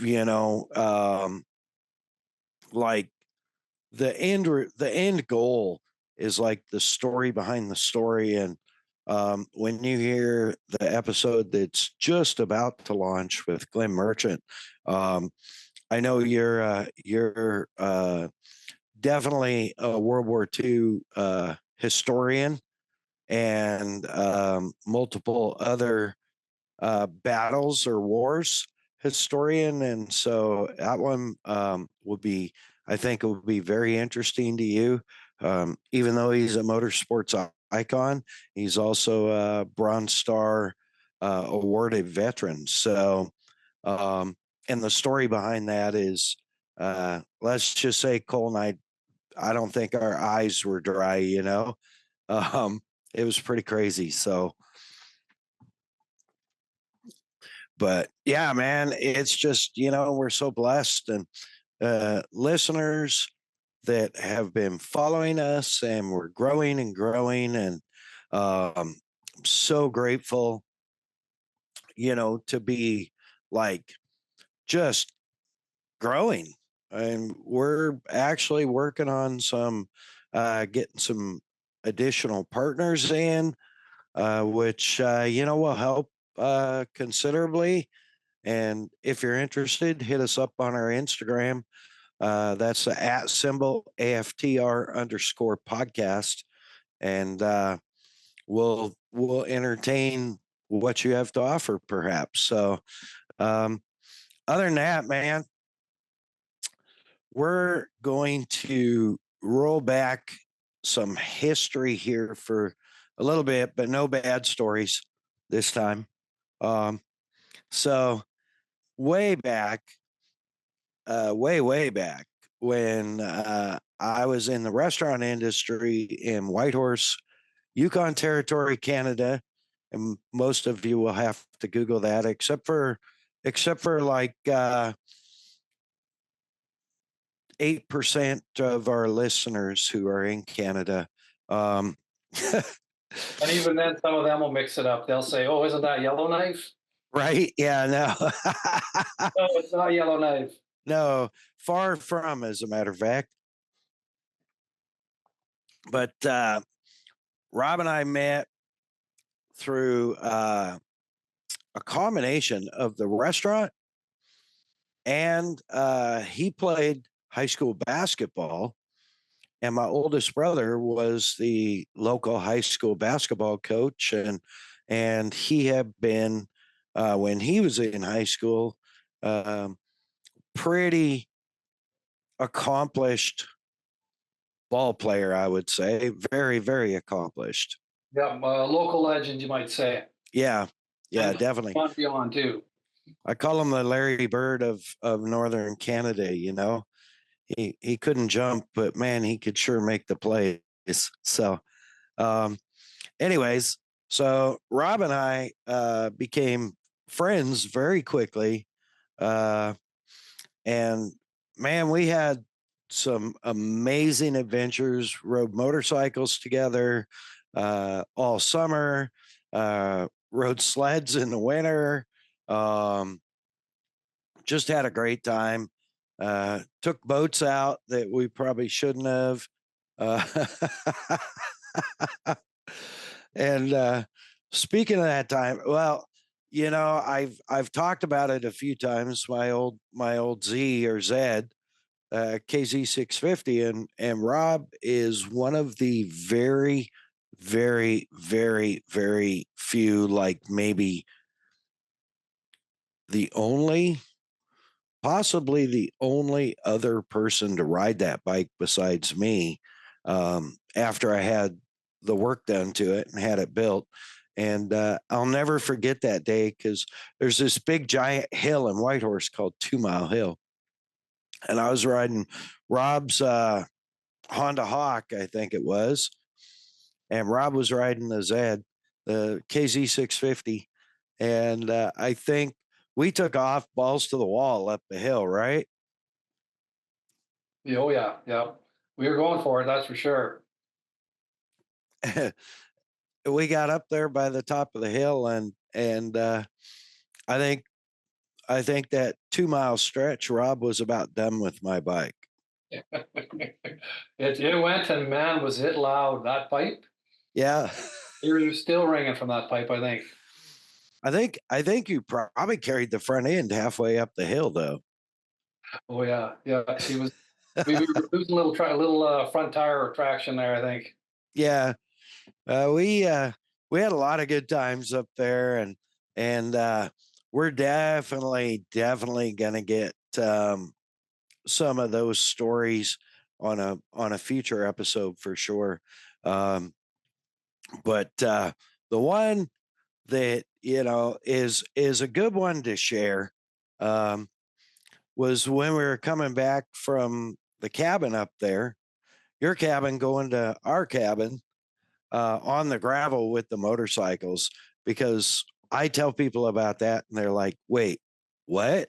Speaker 1: you know, um, like the end goal is like the story behind the story. And when you hear the episode that's just about to launch with Glenn Merchant, I know you're definitely a World War II historian, and multiple other battles or wars historian, and so that one would be, I think it would be very interesting to you. Even though he's a motorsports icon, he's also a Bronze Star awarded veteran. So, and the story behind that is, let's just say Cole and I don't think our eyes were dry. Um, it was pretty crazy. So, but yeah, man, it's just, we're so blessed, and listeners that have been following us, and we're growing and growing, and I'm so grateful, to be like just growing. And we're actually working on some getting some additional partners in, which will help considerably. And if you're interested, hit us up on our Instagram. That's the @ symbol AFTR_podcast, and we'll entertain what you have to offer, perhaps. So, other than that, man, we're going to roll back some history here for a little bit, but no bad stories this time. So way back, way back when I was in the restaurant industry in Whitehorse, Yukon Territory, Canada, and most of you will have to Google that, except for like 8% of our listeners who are in Canada.
Speaker 5: And even then, some of them will mix it up. They'll say, "Oh, isn't that Yellowknife?"
Speaker 1: Right? Yeah, no.
Speaker 5: No, it's not Yellowknife.
Speaker 1: No, far from, as a matter of fact. But Rob and I met through a combination of the restaurant, and he played high school basketball, and my oldest brother was the local high school basketball coach, and he had been when he was in high school, pretty accomplished ball player, I would say. Very, very accomplished.
Speaker 5: Yeah, local legend, you might say.
Speaker 1: Yeah,
Speaker 5: And
Speaker 1: definitely.
Speaker 5: beyond too.
Speaker 1: I call him the Larry Bird of northern Canada. He couldn't jump, but man, he could sure make the plays. So, anyways, so Rob and I became friends very quickly, and man, we had some amazing adventures. Rode motorcycles together all summer. Rode sleds in the winter. Just had a great time. Took boats out that we probably shouldn't have. And speaking of that time, well, I've talked about it a few times. My old Z or Z, KZ 650, and Rob is one of the very, very, very, very few, like maybe possibly the only other person to ride that bike besides me. After I had the work done to it and had it built. And I'll never forget that day because there's this big giant hill in Whitehorse called 2 Mile Hill. And I was riding Rob's Honda Hawk, I think it was. And Rob was riding the Z, the KZ 650. And I think we took off balls to the wall up the hill, right?
Speaker 5: Oh yeah, yeah. We were going for it, that's for sure.
Speaker 1: We got up there by the top of the hill, and I think that 2 mile stretch, Rob was about done with my bike.
Speaker 5: It went, and man, was it loud, that pipe.
Speaker 1: Yeah.
Speaker 5: You're still ringing from that pipe, I think.
Speaker 1: I think you probably carried the front end halfway up the hill, though.
Speaker 5: Oh yeah, yeah. She was. We were losing a little front tire traction there, I think.
Speaker 1: Yeah. We had a lot of good times up there, and we're definitely gonna get some of those stories on a future episode for sure. But the one that is a good one to share was when we were coming back from the cabin up there, your cabin going to our cabin, on the gravel with the motorcycles, because I tell people about that and they're like, wait, what?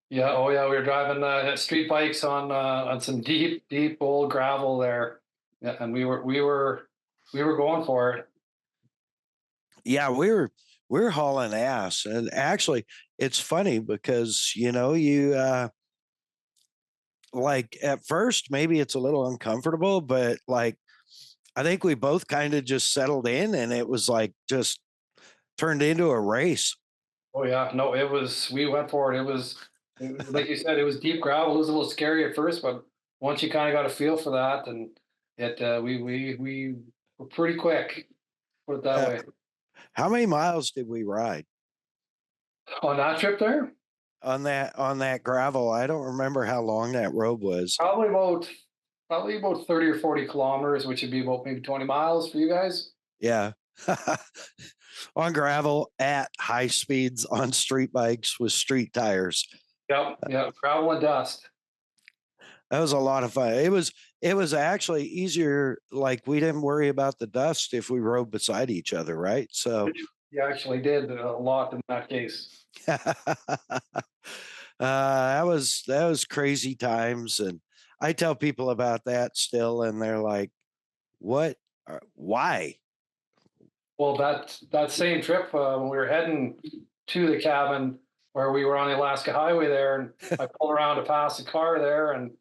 Speaker 5: Yeah. Oh yeah. We were driving street bikes on some deep old gravel there. Yeah, and we were going for it.
Speaker 1: Yeah, we were hauling ass. And actually it's funny because you like at first maybe it's a little uncomfortable, but like I think we both kind of just settled in and it was like just turned into a race.
Speaker 5: Oh yeah. No, it was. We went for it. Like you said, it was deep gravel. It was a little scary at first, but once you kind of got a feel for that, and we were pretty quick. Put it that
Speaker 1: Uh,
Speaker 5: way.
Speaker 1: how many miles did we ride
Speaker 5: On that trip there,
Speaker 1: on that gravel? I don't remember how long that road was.
Speaker 5: probably about 30 or 40 kilometers, which would be about maybe 20 miles for you guys.
Speaker 1: Yeah. On gravel at high speeds on street bikes with street tires.
Speaker 5: Yep. Yeah. Gravel and dust.
Speaker 1: That was a lot of fun. It was actually easier. Like we didn't worry about the dust if we rode beside each other, right? So
Speaker 5: You actually did a lot in that case.
Speaker 1: that was crazy times, and I tell people about that still, and they're like, "What? Why?"
Speaker 5: Well, that same trip when we were heading to the cabin where we were on the Alaska Highway there, and I pulled around to pass the car there, and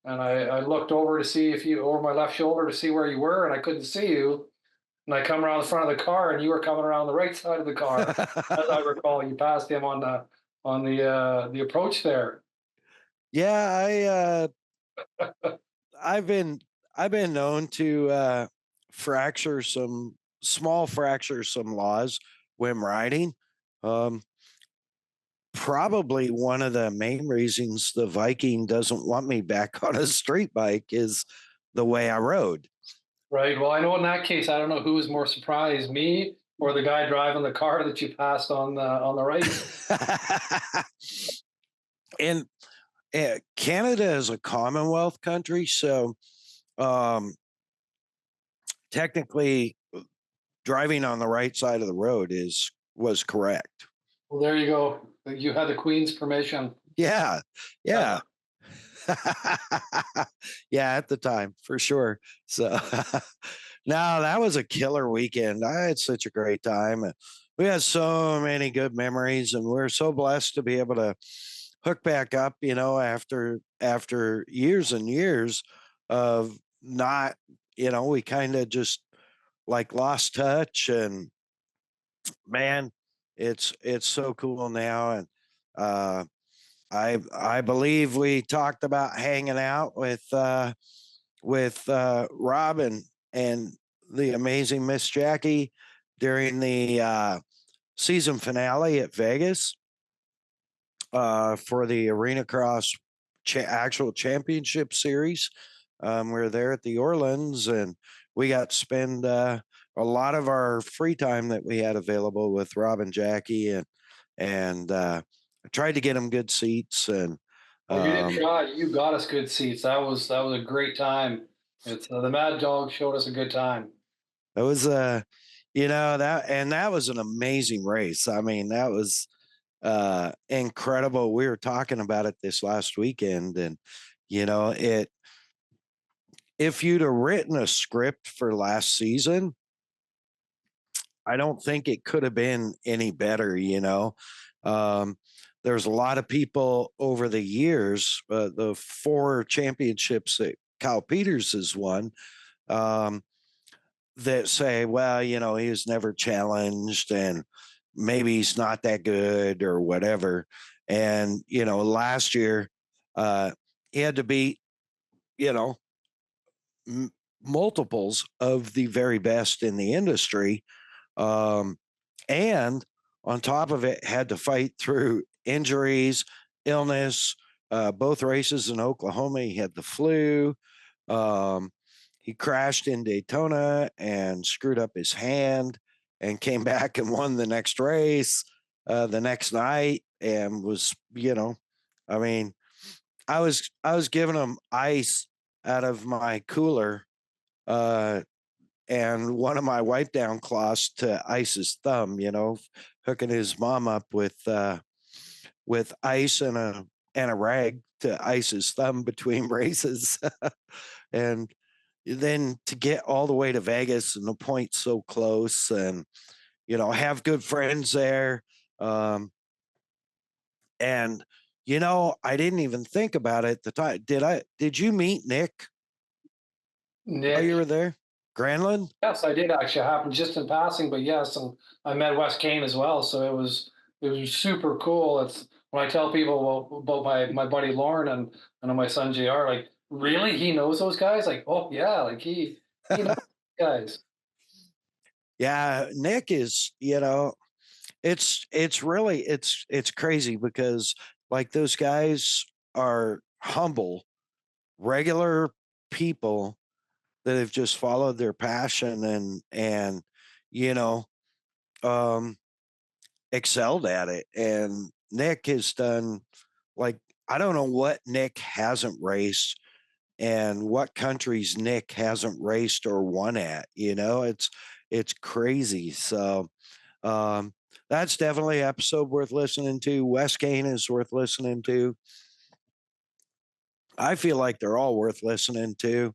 Speaker 5: I looked over to see if you over my left shoulder to see where you were, and I couldn't see you. And I come around the front of the car, and you were coming around the right side of the car. As I recall, you passed him on the approach there.
Speaker 1: Yeah, I've been known to fracture some laws when riding. Probably one of the main reasons the Viking doesn't want me back on a street bike is the way I rode.
Speaker 5: Right. Well, I know in that case, I don't know who was more surprised, me or the guy driving the car that you passed on the right.
Speaker 1: And Canada is a Commonwealth country, so technically driving on the right side of the road was correct.
Speaker 5: Well, there you go. You had the Queen's permission.
Speaker 1: Yeah. Yeah. Yeah, at the time, for sure. So no, that was a killer weekend. I had such a great time. We had so many good memories, and we're so blessed to be able to hook back up, after years and years of not, we kind of just like lost touch, and man, it's so cool now. And uh, I believe we talked about hanging out with Rob and the amazing Miss Jackie during the season finale at Vegas for the Arena Cross actual championship series. We were there at the Orleans, and we got to spend a lot of our free time that we had available with Rob and Jackie, and I tried to get them good seats. And
Speaker 5: Well, you didn't try. You got us good seats. That was a great time. It's the Mad Dog showed us a good time.
Speaker 1: it was that was an amazing race. I mean, that was incredible. We were talking about it this last weekend, and it if you'd have written a script for last season, I don't think it could have been any better. There's a lot of people over the years, the 4 championships that Kyle Peters has won, that say, well, he was never challenged and maybe he's not that good or whatever. And, last year, he had to beat, you know, multiples of the very best in the industry. And on top of it, had to fight through injuries, illness. Both races in Oklahoma, he had the flu. He crashed in Daytona and screwed up his hand and came back and won the next race the next night and was, I mean, I was giving him ice out of my cooler and one of my wipe down cloths to ice his thumb, hooking his mom up with ice and a rag to ice his thumb between races. And then to get all the way to Vegas and the point so close and, have good friends there. And, I didn't even think about it at the time. Did you meet Nick while you were
Speaker 5: Nick,
Speaker 1: there? Granlund?
Speaker 5: yes, I did actually. It happened just in passing, but yes, and I met Wes Kane as well. So it was super cool. It's when I tell people about my buddy Lauren and my son JR, like, really, he knows those guys? Like, oh yeah, like he knows those guys.
Speaker 1: Yeah, Nick is, it's really it's crazy because like those guys are humble, regular people that have just followed their passion and you know um excelled at it. And Nick has done, like, I don't know what Nick hasn't raced and what countries Nick hasn't raced or won at. It's crazy. So um that's definitely an episode worth listening to. Wes Kane is worth listening to. I feel like they're all worth listening to.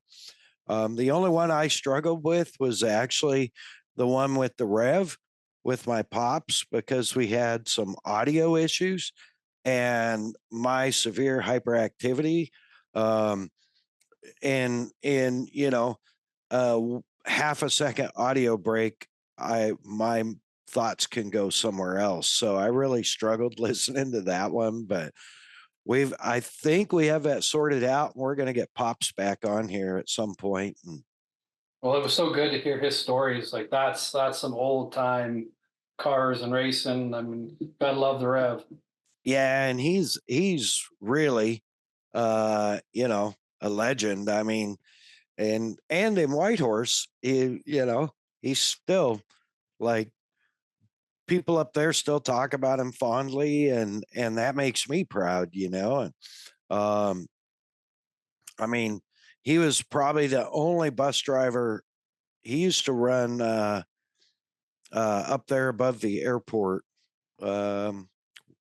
Speaker 1: The only one I struggled with was actually the one with the Rev with my pops because we had some audio issues and my severe hyperactivity. Um, and half a second audio break, my thoughts can go somewhere else. So I really struggled listening to that one, but I think we have that sorted out. And we're going to get Pops back on here at some point. And
Speaker 5: Well, it was so good to hear his stories. Like that's some old time cars and racing. I mean, gotta love the Rev.
Speaker 1: yeah, and he's really, a legend. I mean, and in Whitehorse, he's still like people up there still talk about him fondly, and that makes me proud. And um, I mean, he was probably the only bus driver. He used to run up there above the airport. Um,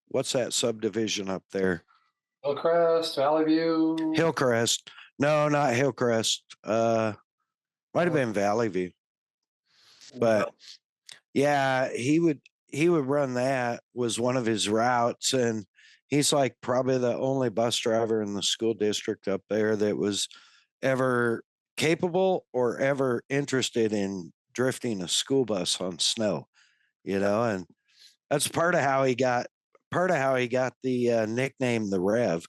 Speaker 1: what's that subdivision up there?
Speaker 5: Hillcrest, Valley View.
Speaker 1: Hillcrest. No, not Hillcrest. Might have been Valley View. But yeah, he would run that was one of his routes, and he's like probably the only bus driver in the school district up there that was ever capable or ever interested in drifting a school bus on snow. and that's part of how he got the nickname the Rev.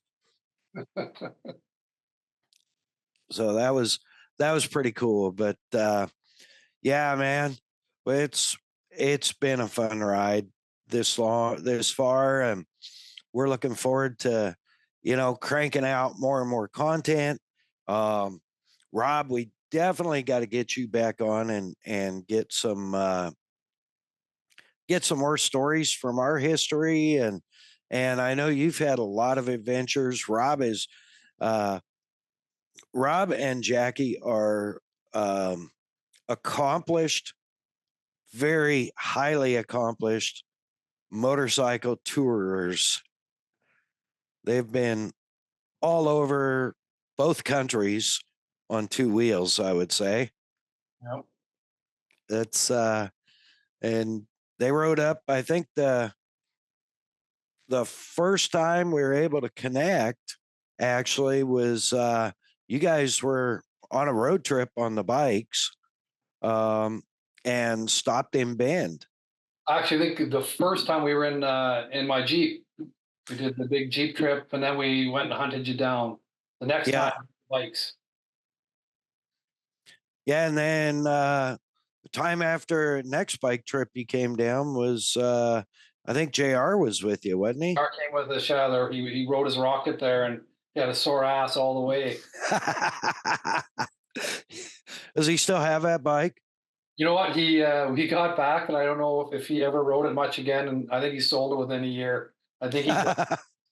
Speaker 1: So that was pretty cool. But yeah, man, it's been a fun ride this far, and we're looking forward to cranking out more and more content. Rob, we definitely got to get you back on and get some more stories from our history, and I know you've had a lot of adventures. Rob and Jackie are accomplished, very highly accomplished motorcycle tourers. They've been all over both countries on two wheels, I would say.
Speaker 5: Yep.
Speaker 1: That's and they rode up, I think the first time we were able to connect actually was you guys were on a road trip on the bikes and stopped in Bend.
Speaker 5: Actually, I think the first time we were in my Jeep, we did the big Jeep trip, and then we went and hunted you down. The next
Speaker 1: Yeah.
Speaker 5: time, bikes.
Speaker 1: Yeah, and then the time after next bike trip you came down was I think JR was with you, wasn't he?
Speaker 5: Car came with us. Yeah, he rode his rocket there, and he had a sore ass all the way.
Speaker 1: Does he still have that bike?
Speaker 5: You know what? He got back, and I don't know if he ever rode it much again. And I think he sold it within a year. I think he did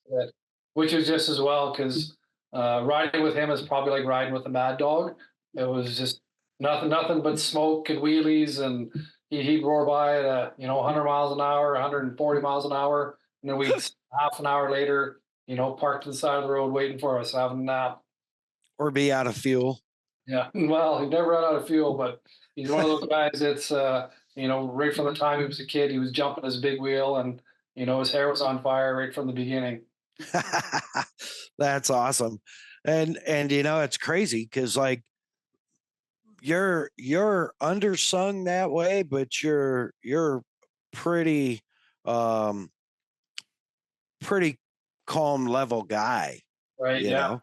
Speaker 5: it, which is just as well, because riding with him is probably like riding with a mad dog. It was just nothing but smoke and wheelies, and he'd roar by at 100 miles an hour, 140 miles an hour, and then we'd half an hour later, parked to the side of the road waiting for us, having a nap.
Speaker 1: Or be out of fuel.
Speaker 5: Yeah, well, he never ran out of fuel, but he's one of those guys. It's right from the time he was a kid, he was jumping his big wheel, and his hair was on fire right from the beginning.
Speaker 1: That's awesome. And it's crazy because like you're undersung that way, but you're pretty pretty calm level guy,
Speaker 5: Right?
Speaker 1: you
Speaker 5: Yeah.
Speaker 1: know?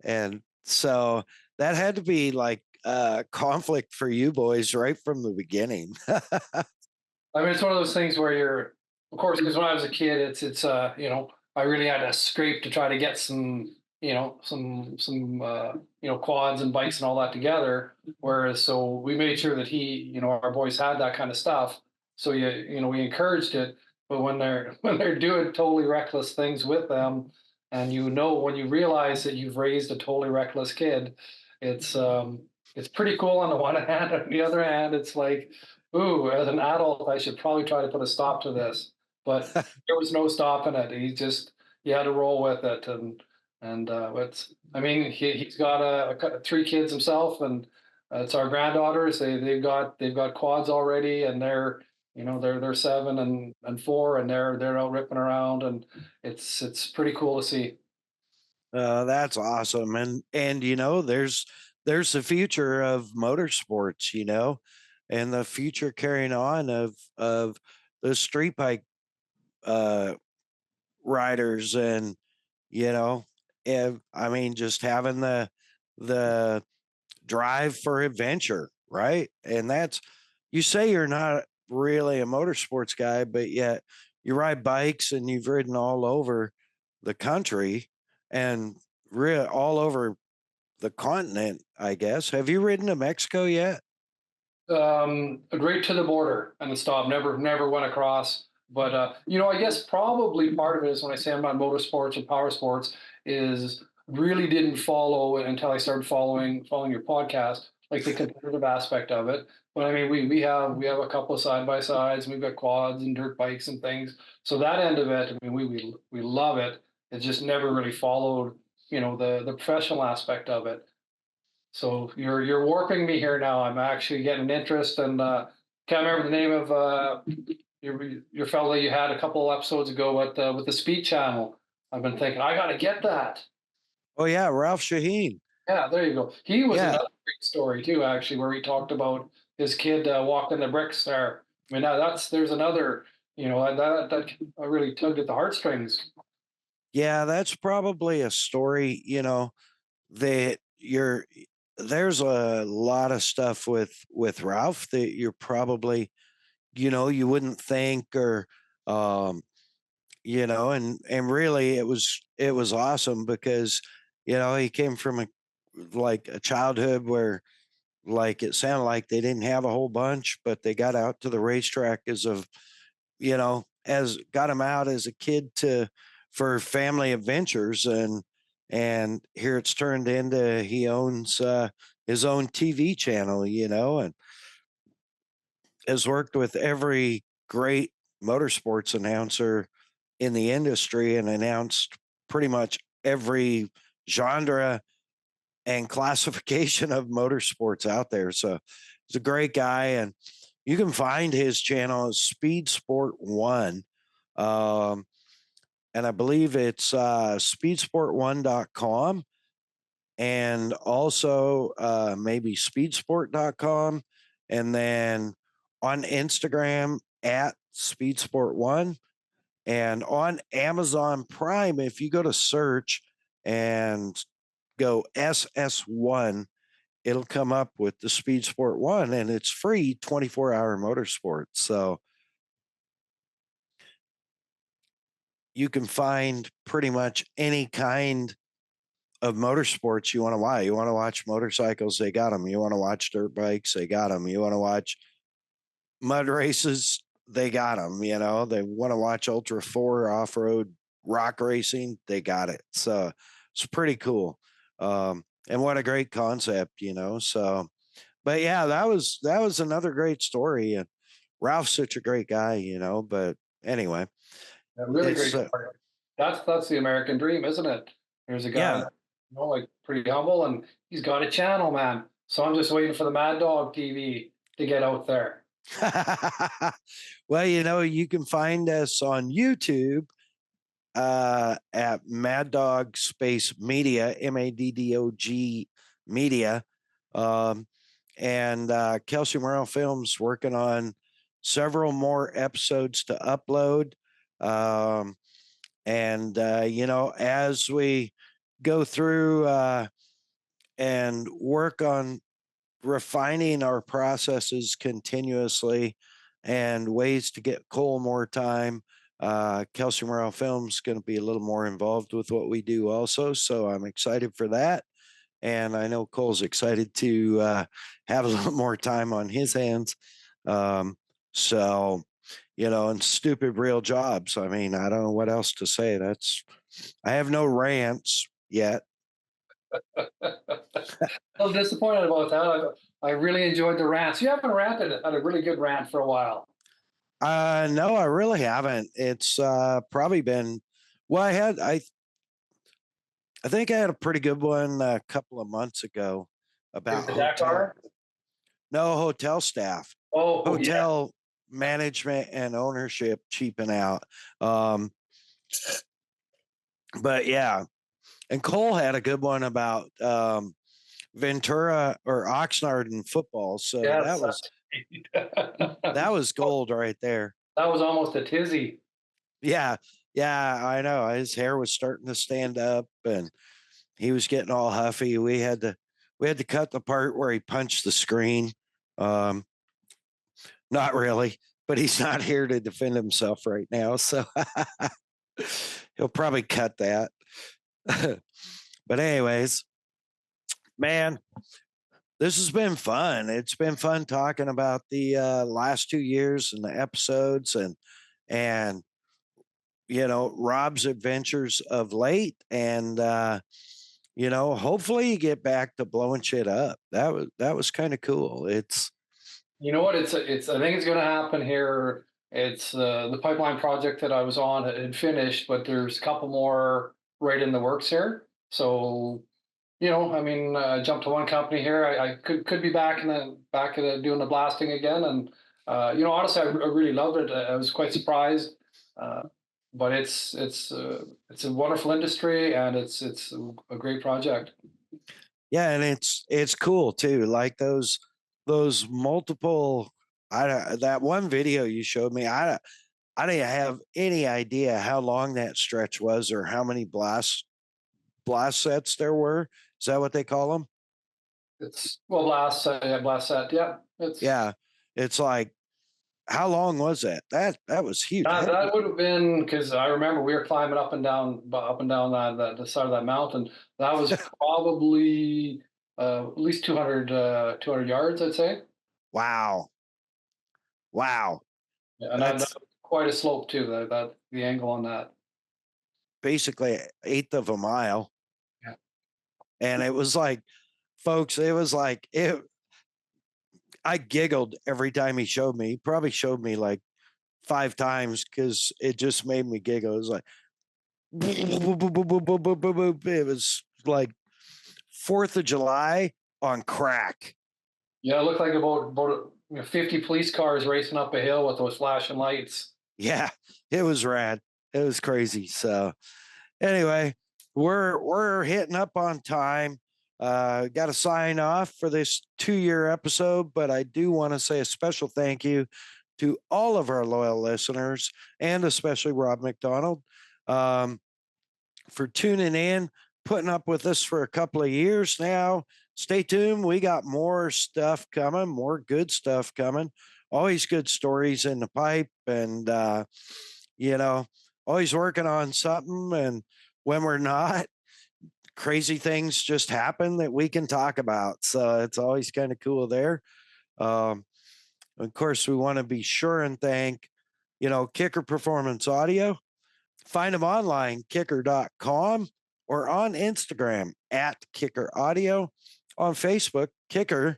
Speaker 1: And so that had to be like conflict for you boys right from the beginning.
Speaker 5: I mean, it's one of those things where of course, because when I was a kid, it's I really had to scrape to try to get some quads and bikes and all that together. Whereas, so we made sure that our boys had that kind of stuff. So we encouraged it. But when they're doing totally reckless things with them, and when you realize that you've raised a totally reckless kid, it's pretty cool on the one hand. On the other hand, it's like, ooh, as an adult, I should probably try to put a stop to this. But there was no stopping it. You had to roll with it, and he's got 3 kids himself, and it's our granddaughters. They've got quads already, and they're 7 and 4, and they're out ripping around, and it's pretty cool to see.
Speaker 1: That's awesome. And there's the future of motorsports, and the future carrying on of the street bike riders, and just having the drive for adventure, right? And that's, you say you're not really a motorsports guy, but yet you ride bikes and you've ridden all over the country and all over the continent, I guess. Have you ridden to Mexico yet?
Speaker 5: Right to the border and then stopped. Never went across. But I guess probably part of it is, when I say I'm not motorsports or power sports, is really didn't follow until I started following your podcast, like the competitive aspect of it. But I mean, we have a couple of side by sides, and we've got quads and dirt bikes and things. So that end of it, I mean, we love it. It just never really followed, the professional aspect of it. So you're warping me here now. I'm actually getting an interest, and can't remember the name of your fellow you had a couple episodes ago with the Speed Channel. I've been thinking I got to get that.
Speaker 1: Oh yeah, Ralph Shaheen.
Speaker 5: Yeah, there you go. He was
Speaker 1: Yeah.
Speaker 5: another great story too, actually, where he talked about his kid walking the bricks there. I mean, there's another, that really tugged at the heartstrings.
Speaker 1: Yeah, that's probably a story, that there's a lot of stuff with Ralph that you're probably, you wouldn't think, or um and really it was awesome because he came from a childhood where, like, it sounded like they didn't have a whole bunch, but they got out to the racetrack as got him out as a kid for family adventures, and here it's turned into he owns his own TV channel, and has worked with every great motorsports announcer in the industry and announced pretty much every genre and classification of motorsports out there. So he's a great guy, and you can find his channel as Speed Sport One. And I believe it's speedsport1.com, and also maybe speedsport.com, and then on Instagram at speedsport1, and on Amazon Prime, if you go to search and go SS1, it'll come up with the Speed Sport 1, and it's free 24-hour motorsports. So you can find pretty much any kind of motorsports you want to watch. You want to watch motorcycles, they got them. You want to watch dirt bikes, they got them. You want to watch mud races, they got them. They want to watch Ultra 4 off-road rock racing, they got it. So it's pretty cool. And what a great concept, so, but yeah, that was another great story. And Ralph's such a great guy, but anyway,
Speaker 5: A really great
Speaker 1: it's
Speaker 5: story. That's the American dream, isn't it? There's a guy,
Speaker 1: yeah.
Speaker 5: like pretty humble, and he's got a channel, man. So I'm just waiting for the Mad Dog TV to get out there.
Speaker 1: Well, you can find us on YouTube at Mad Dog Space Media, MAddOG Media. And Kelsey Morrell Films working on several more episodes to upload. And as we go through and work on refining our processes continuously and ways to get Cole more time, Kelsey Morrell Films going to be a little more involved with what we do also. So I'm excited for that. And I know Cole's excited to have a little more time on his hands. So, and stupid real jobs. I mean, I don't know what else to say. I have no rants yet.
Speaker 5: I'm disappointed about that. I really enjoyed the rants. You haven't ranted had a really good rant for a while.
Speaker 1: No, I really haven't. It's probably been, well, I think I had a pretty good one a couple of months ago about
Speaker 5: The Dakar?
Speaker 1: hotel staff,
Speaker 5: Oh,
Speaker 1: hotel management and ownership cheaping out. But yeah, and Cole had a good one about Ventura or Oxnard in football. So
Speaker 5: yes.
Speaker 1: that was gold right there.
Speaker 5: That was almost a tizzy.
Speaker 1: Yeah, I know. His hair was starting to stand up, and he was getting all huffy. We had to cut the part where he punched the screen. Not really, but he's not here to defend himself right now, so he'll probably cut that. But anyways, man, this has been fun. It's been fun talking about the last 2 years and the episodes, and Rob's adventures of late, and hopefully you get back to blowing shit up. That was kind of cool. It's
Speaker 5: You know what? I think it's going to happen here. It's the pipeline project that I was on had finished, but there's a couple more right in the works here. So, I mean, jump to one company here. I could be back doing the blasting again. And honestly, I really loved it. I was quite surprised. But it's a wonderful industry, and it's a great project.
Speaker 1: Yeah, and it's cool too. Like those multiple That one video you showed me, I didn't have any idea how long that stretch was or how many blast sets there were. Is that what they call them?
Speaker 5: It's well, blast set. Yeah,
Speaker 1: Yeah. It's like, how long was that? That was huge.
Speaker 5: that would have been, because I remember we were climbing up and down that the side of that mountain. That was probably at least 200 yards, I'd say.
Speaker 1: Wow. Wow.
Speaker 5: Yeah, and
Speaker 1: That's
Speaker 5: that's quite a slope too. That the angle on that.
Speaker 1: basically an eighth of a mile.
Speaker 5: Yeah.
Speaker 1: And it was like, folks, it was like I giggled every time he showed me. He probably showed me like 5 times because it just made me giggle. It was like, it was like 4th of July on crack.
Speaker 5: Yeah, it looked like about 50 police cars racing up a hill with those flashing lights.
Speaker 1: Yeah, it was rad. It was crazy. So anyway, we're hitting up on time. Got to sign off for this 2-year episode, but I do want to say a special thank you to all of our loyal listeners and especially Rob MacDonald for tuning in, putting up with us for a couple of years now. Stay tuned. We got more stuff coming, more good stuff coming. Always good stories in the pipe, and always working on something. And when we're not, crazy things just happen that we can talk about. So it's always kind of cool there. Of course, we want to be sure and thank, Kicker Performance Audio. Find them online, kicker.com, or on Instagram at Kicker Audio. On Facebook, Kicker,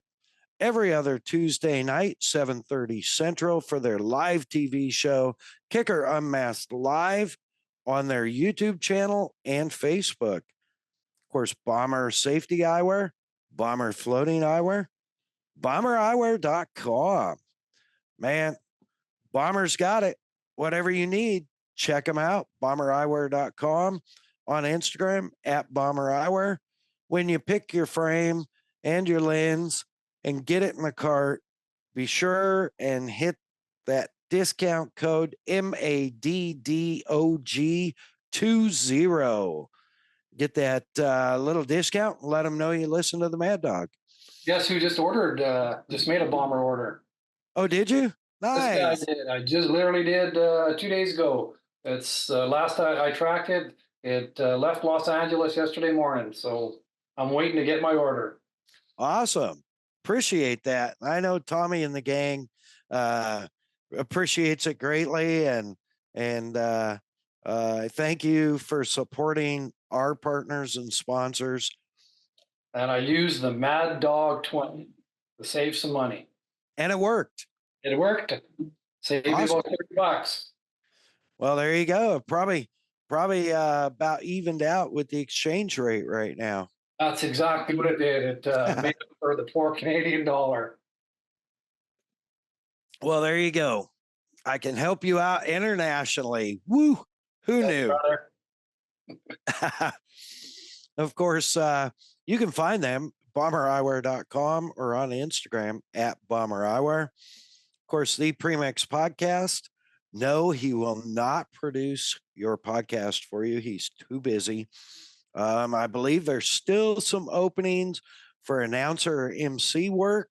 Speaker 1: every other Tuesday night, 7:30 Central, for their live TV show, Kicker Unmasked Live, on their YouTube channel and Facebook. Of course, Bomber Safety Eyewear, Bomber Floating Eyewear, bombereyewear.com. Man, Bomber's got it. Whatever you need, check them out. Bombereyewear.com, on Instagram at Bomber Eyewear. When you pick your frame and your lens and get it in the cart, be sure and hit that discount code MAddOG20. Get that little discount and let them know you listen to the Mad Dog.
Speaker 5: Guess who just just made a bomber order?
Speaker 1: Oh, did you? Nice.
Speaker 5: This guy did. I just literally did 2 days ago. It's last I tracked it. It left Los Angeles yesterday morning. So I'm waiting to get my order.
Speaker 1: Awesome. Appreciate that. I know Tommy and the gang appreciates it greatly. And thank you for supporting our partners and sponsors.
Speaker 5: And I used the Mad Dog 20 to save some money.
Speaker 1: And it worked.
Speaker 5: It worked. Saved me
Speaker 1: Awesome.
Speaker 5: about $30.
Speaker 1: Well, there you go. Probably about evened out with the exchange rate right now.
Speaker 5: That's exactly what it did. It made up for the poor Canadian dollar.
Speaker 1: Well, there you go. I can help you out internationally. Woo! Who knew? Of course, you can find them bombereyewear.com or on Instagram at bombereyewear. Of course, the Premix podcast. No, he will not produce your podcast for you. He's too busy. I believe there's still some openings for announcer or MC work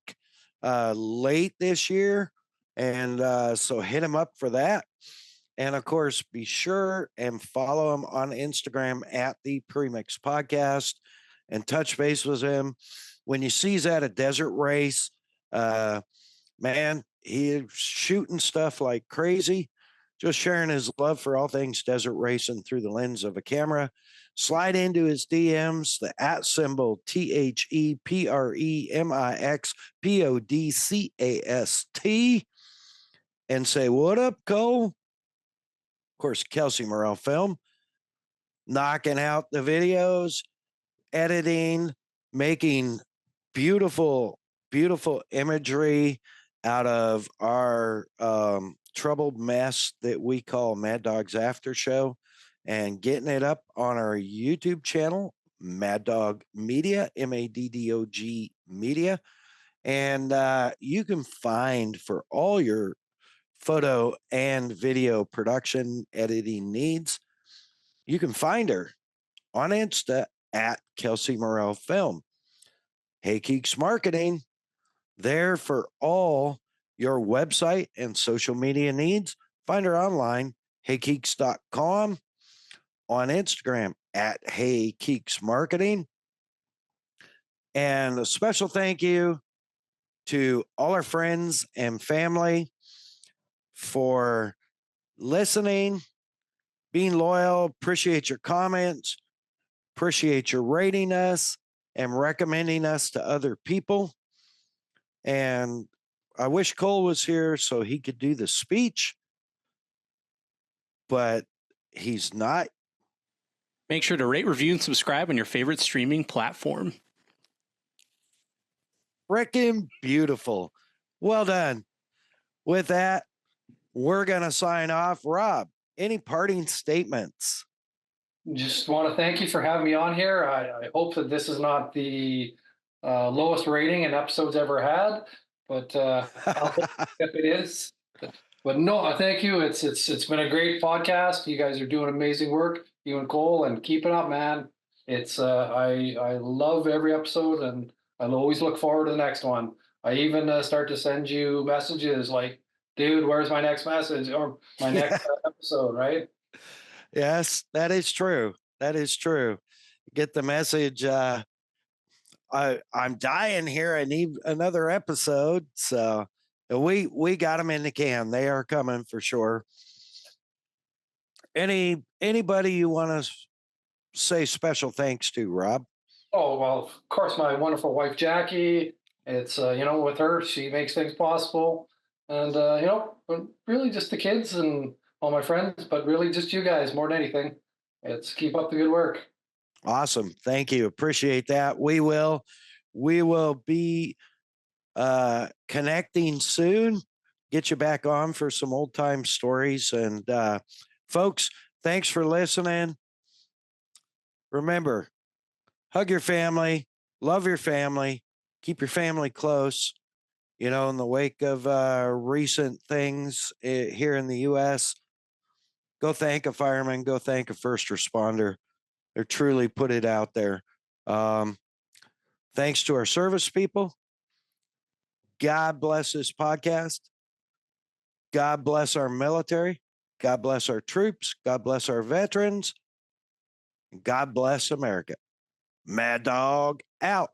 Speaker 1: late this year. And so hit him up for that. And of course, be sure and follow him on Instagram at the Premix Podcast and touch base with him. When you see he's at a desert race, man, he's shooting stuff like crazy, just sharing his love for all things desert racing through the lens of a camera. Slide into his DMs, the @ symbol ThePremixPodcast, and say, "What up, Cole?" Of course, Kelsey Morrell Film, knocking out the videos, editing, making beautiful, beautiful imagery out of our troubled mess that we call Mad Dog's After Show, and getting it up on our YouTube channel, Mad Dog Media, MAddOG Media. And you can find for all your photo and video production editing needs, you can find her on Insta at Kelsey Morel Film. Hey Keeks Marketing, there for all your website and social media needs. Find her online, heykeeks.com, on Instagram at Hey Keeks Marketing. And a special thank you to all our friends and family for listening, being loyal. Appreciate your comments, appreciate your rating us and recommending us to other people. And I wish Cole was here so he could do the speech, but he's not.
Speaker 2: Make sure to rate, review, and subscribe on your favorite streaming platform.
Speaker 1: Freaking beautiful. Well done. With that, we're going to sign off. Rob, any parting statements?
Speaker 5: Just want to thank you for having me on here. I hope that this is not the lowest rating an episode's ever had, but I'll hope if it is. But no, thank you. It's been a great podcast. You guys are doing amazing work, you and Cole, and keep it up, man. It's I love every episode, and I'll always look forward to the next one. I even start to send you messages like, dude, where's my next message or my next episode, right?
Speaker 1: Yes, that is true. That is true. Get the message. I'm dying here. I need another episode. So we got them in the can. They are coming for sure. Anybody you want to say special thanks to, Rob?
Speaker 5: Oh, well, of course, my wonderful wife, Jackie. It's, with her, she makes things possible. And, but really just the kids and all my friends, but really just you guys more than anything. It's keep up the good work.
Speaker 1: Awesome. Thank you. Appreciate that. We will be connecting soon. Get you back on for some old time stories. And folks, thanks for listening. Remember, hug your family, love your family, keep your family close. In the wake of recent things here in the U.S., go thank a fireman, go thank a first responder. They're truly put it out there. Thanks to our service people. God bless this podcast. God bless our military. God bless our troops. God bless our veterans. God bless America. Mad Dog out.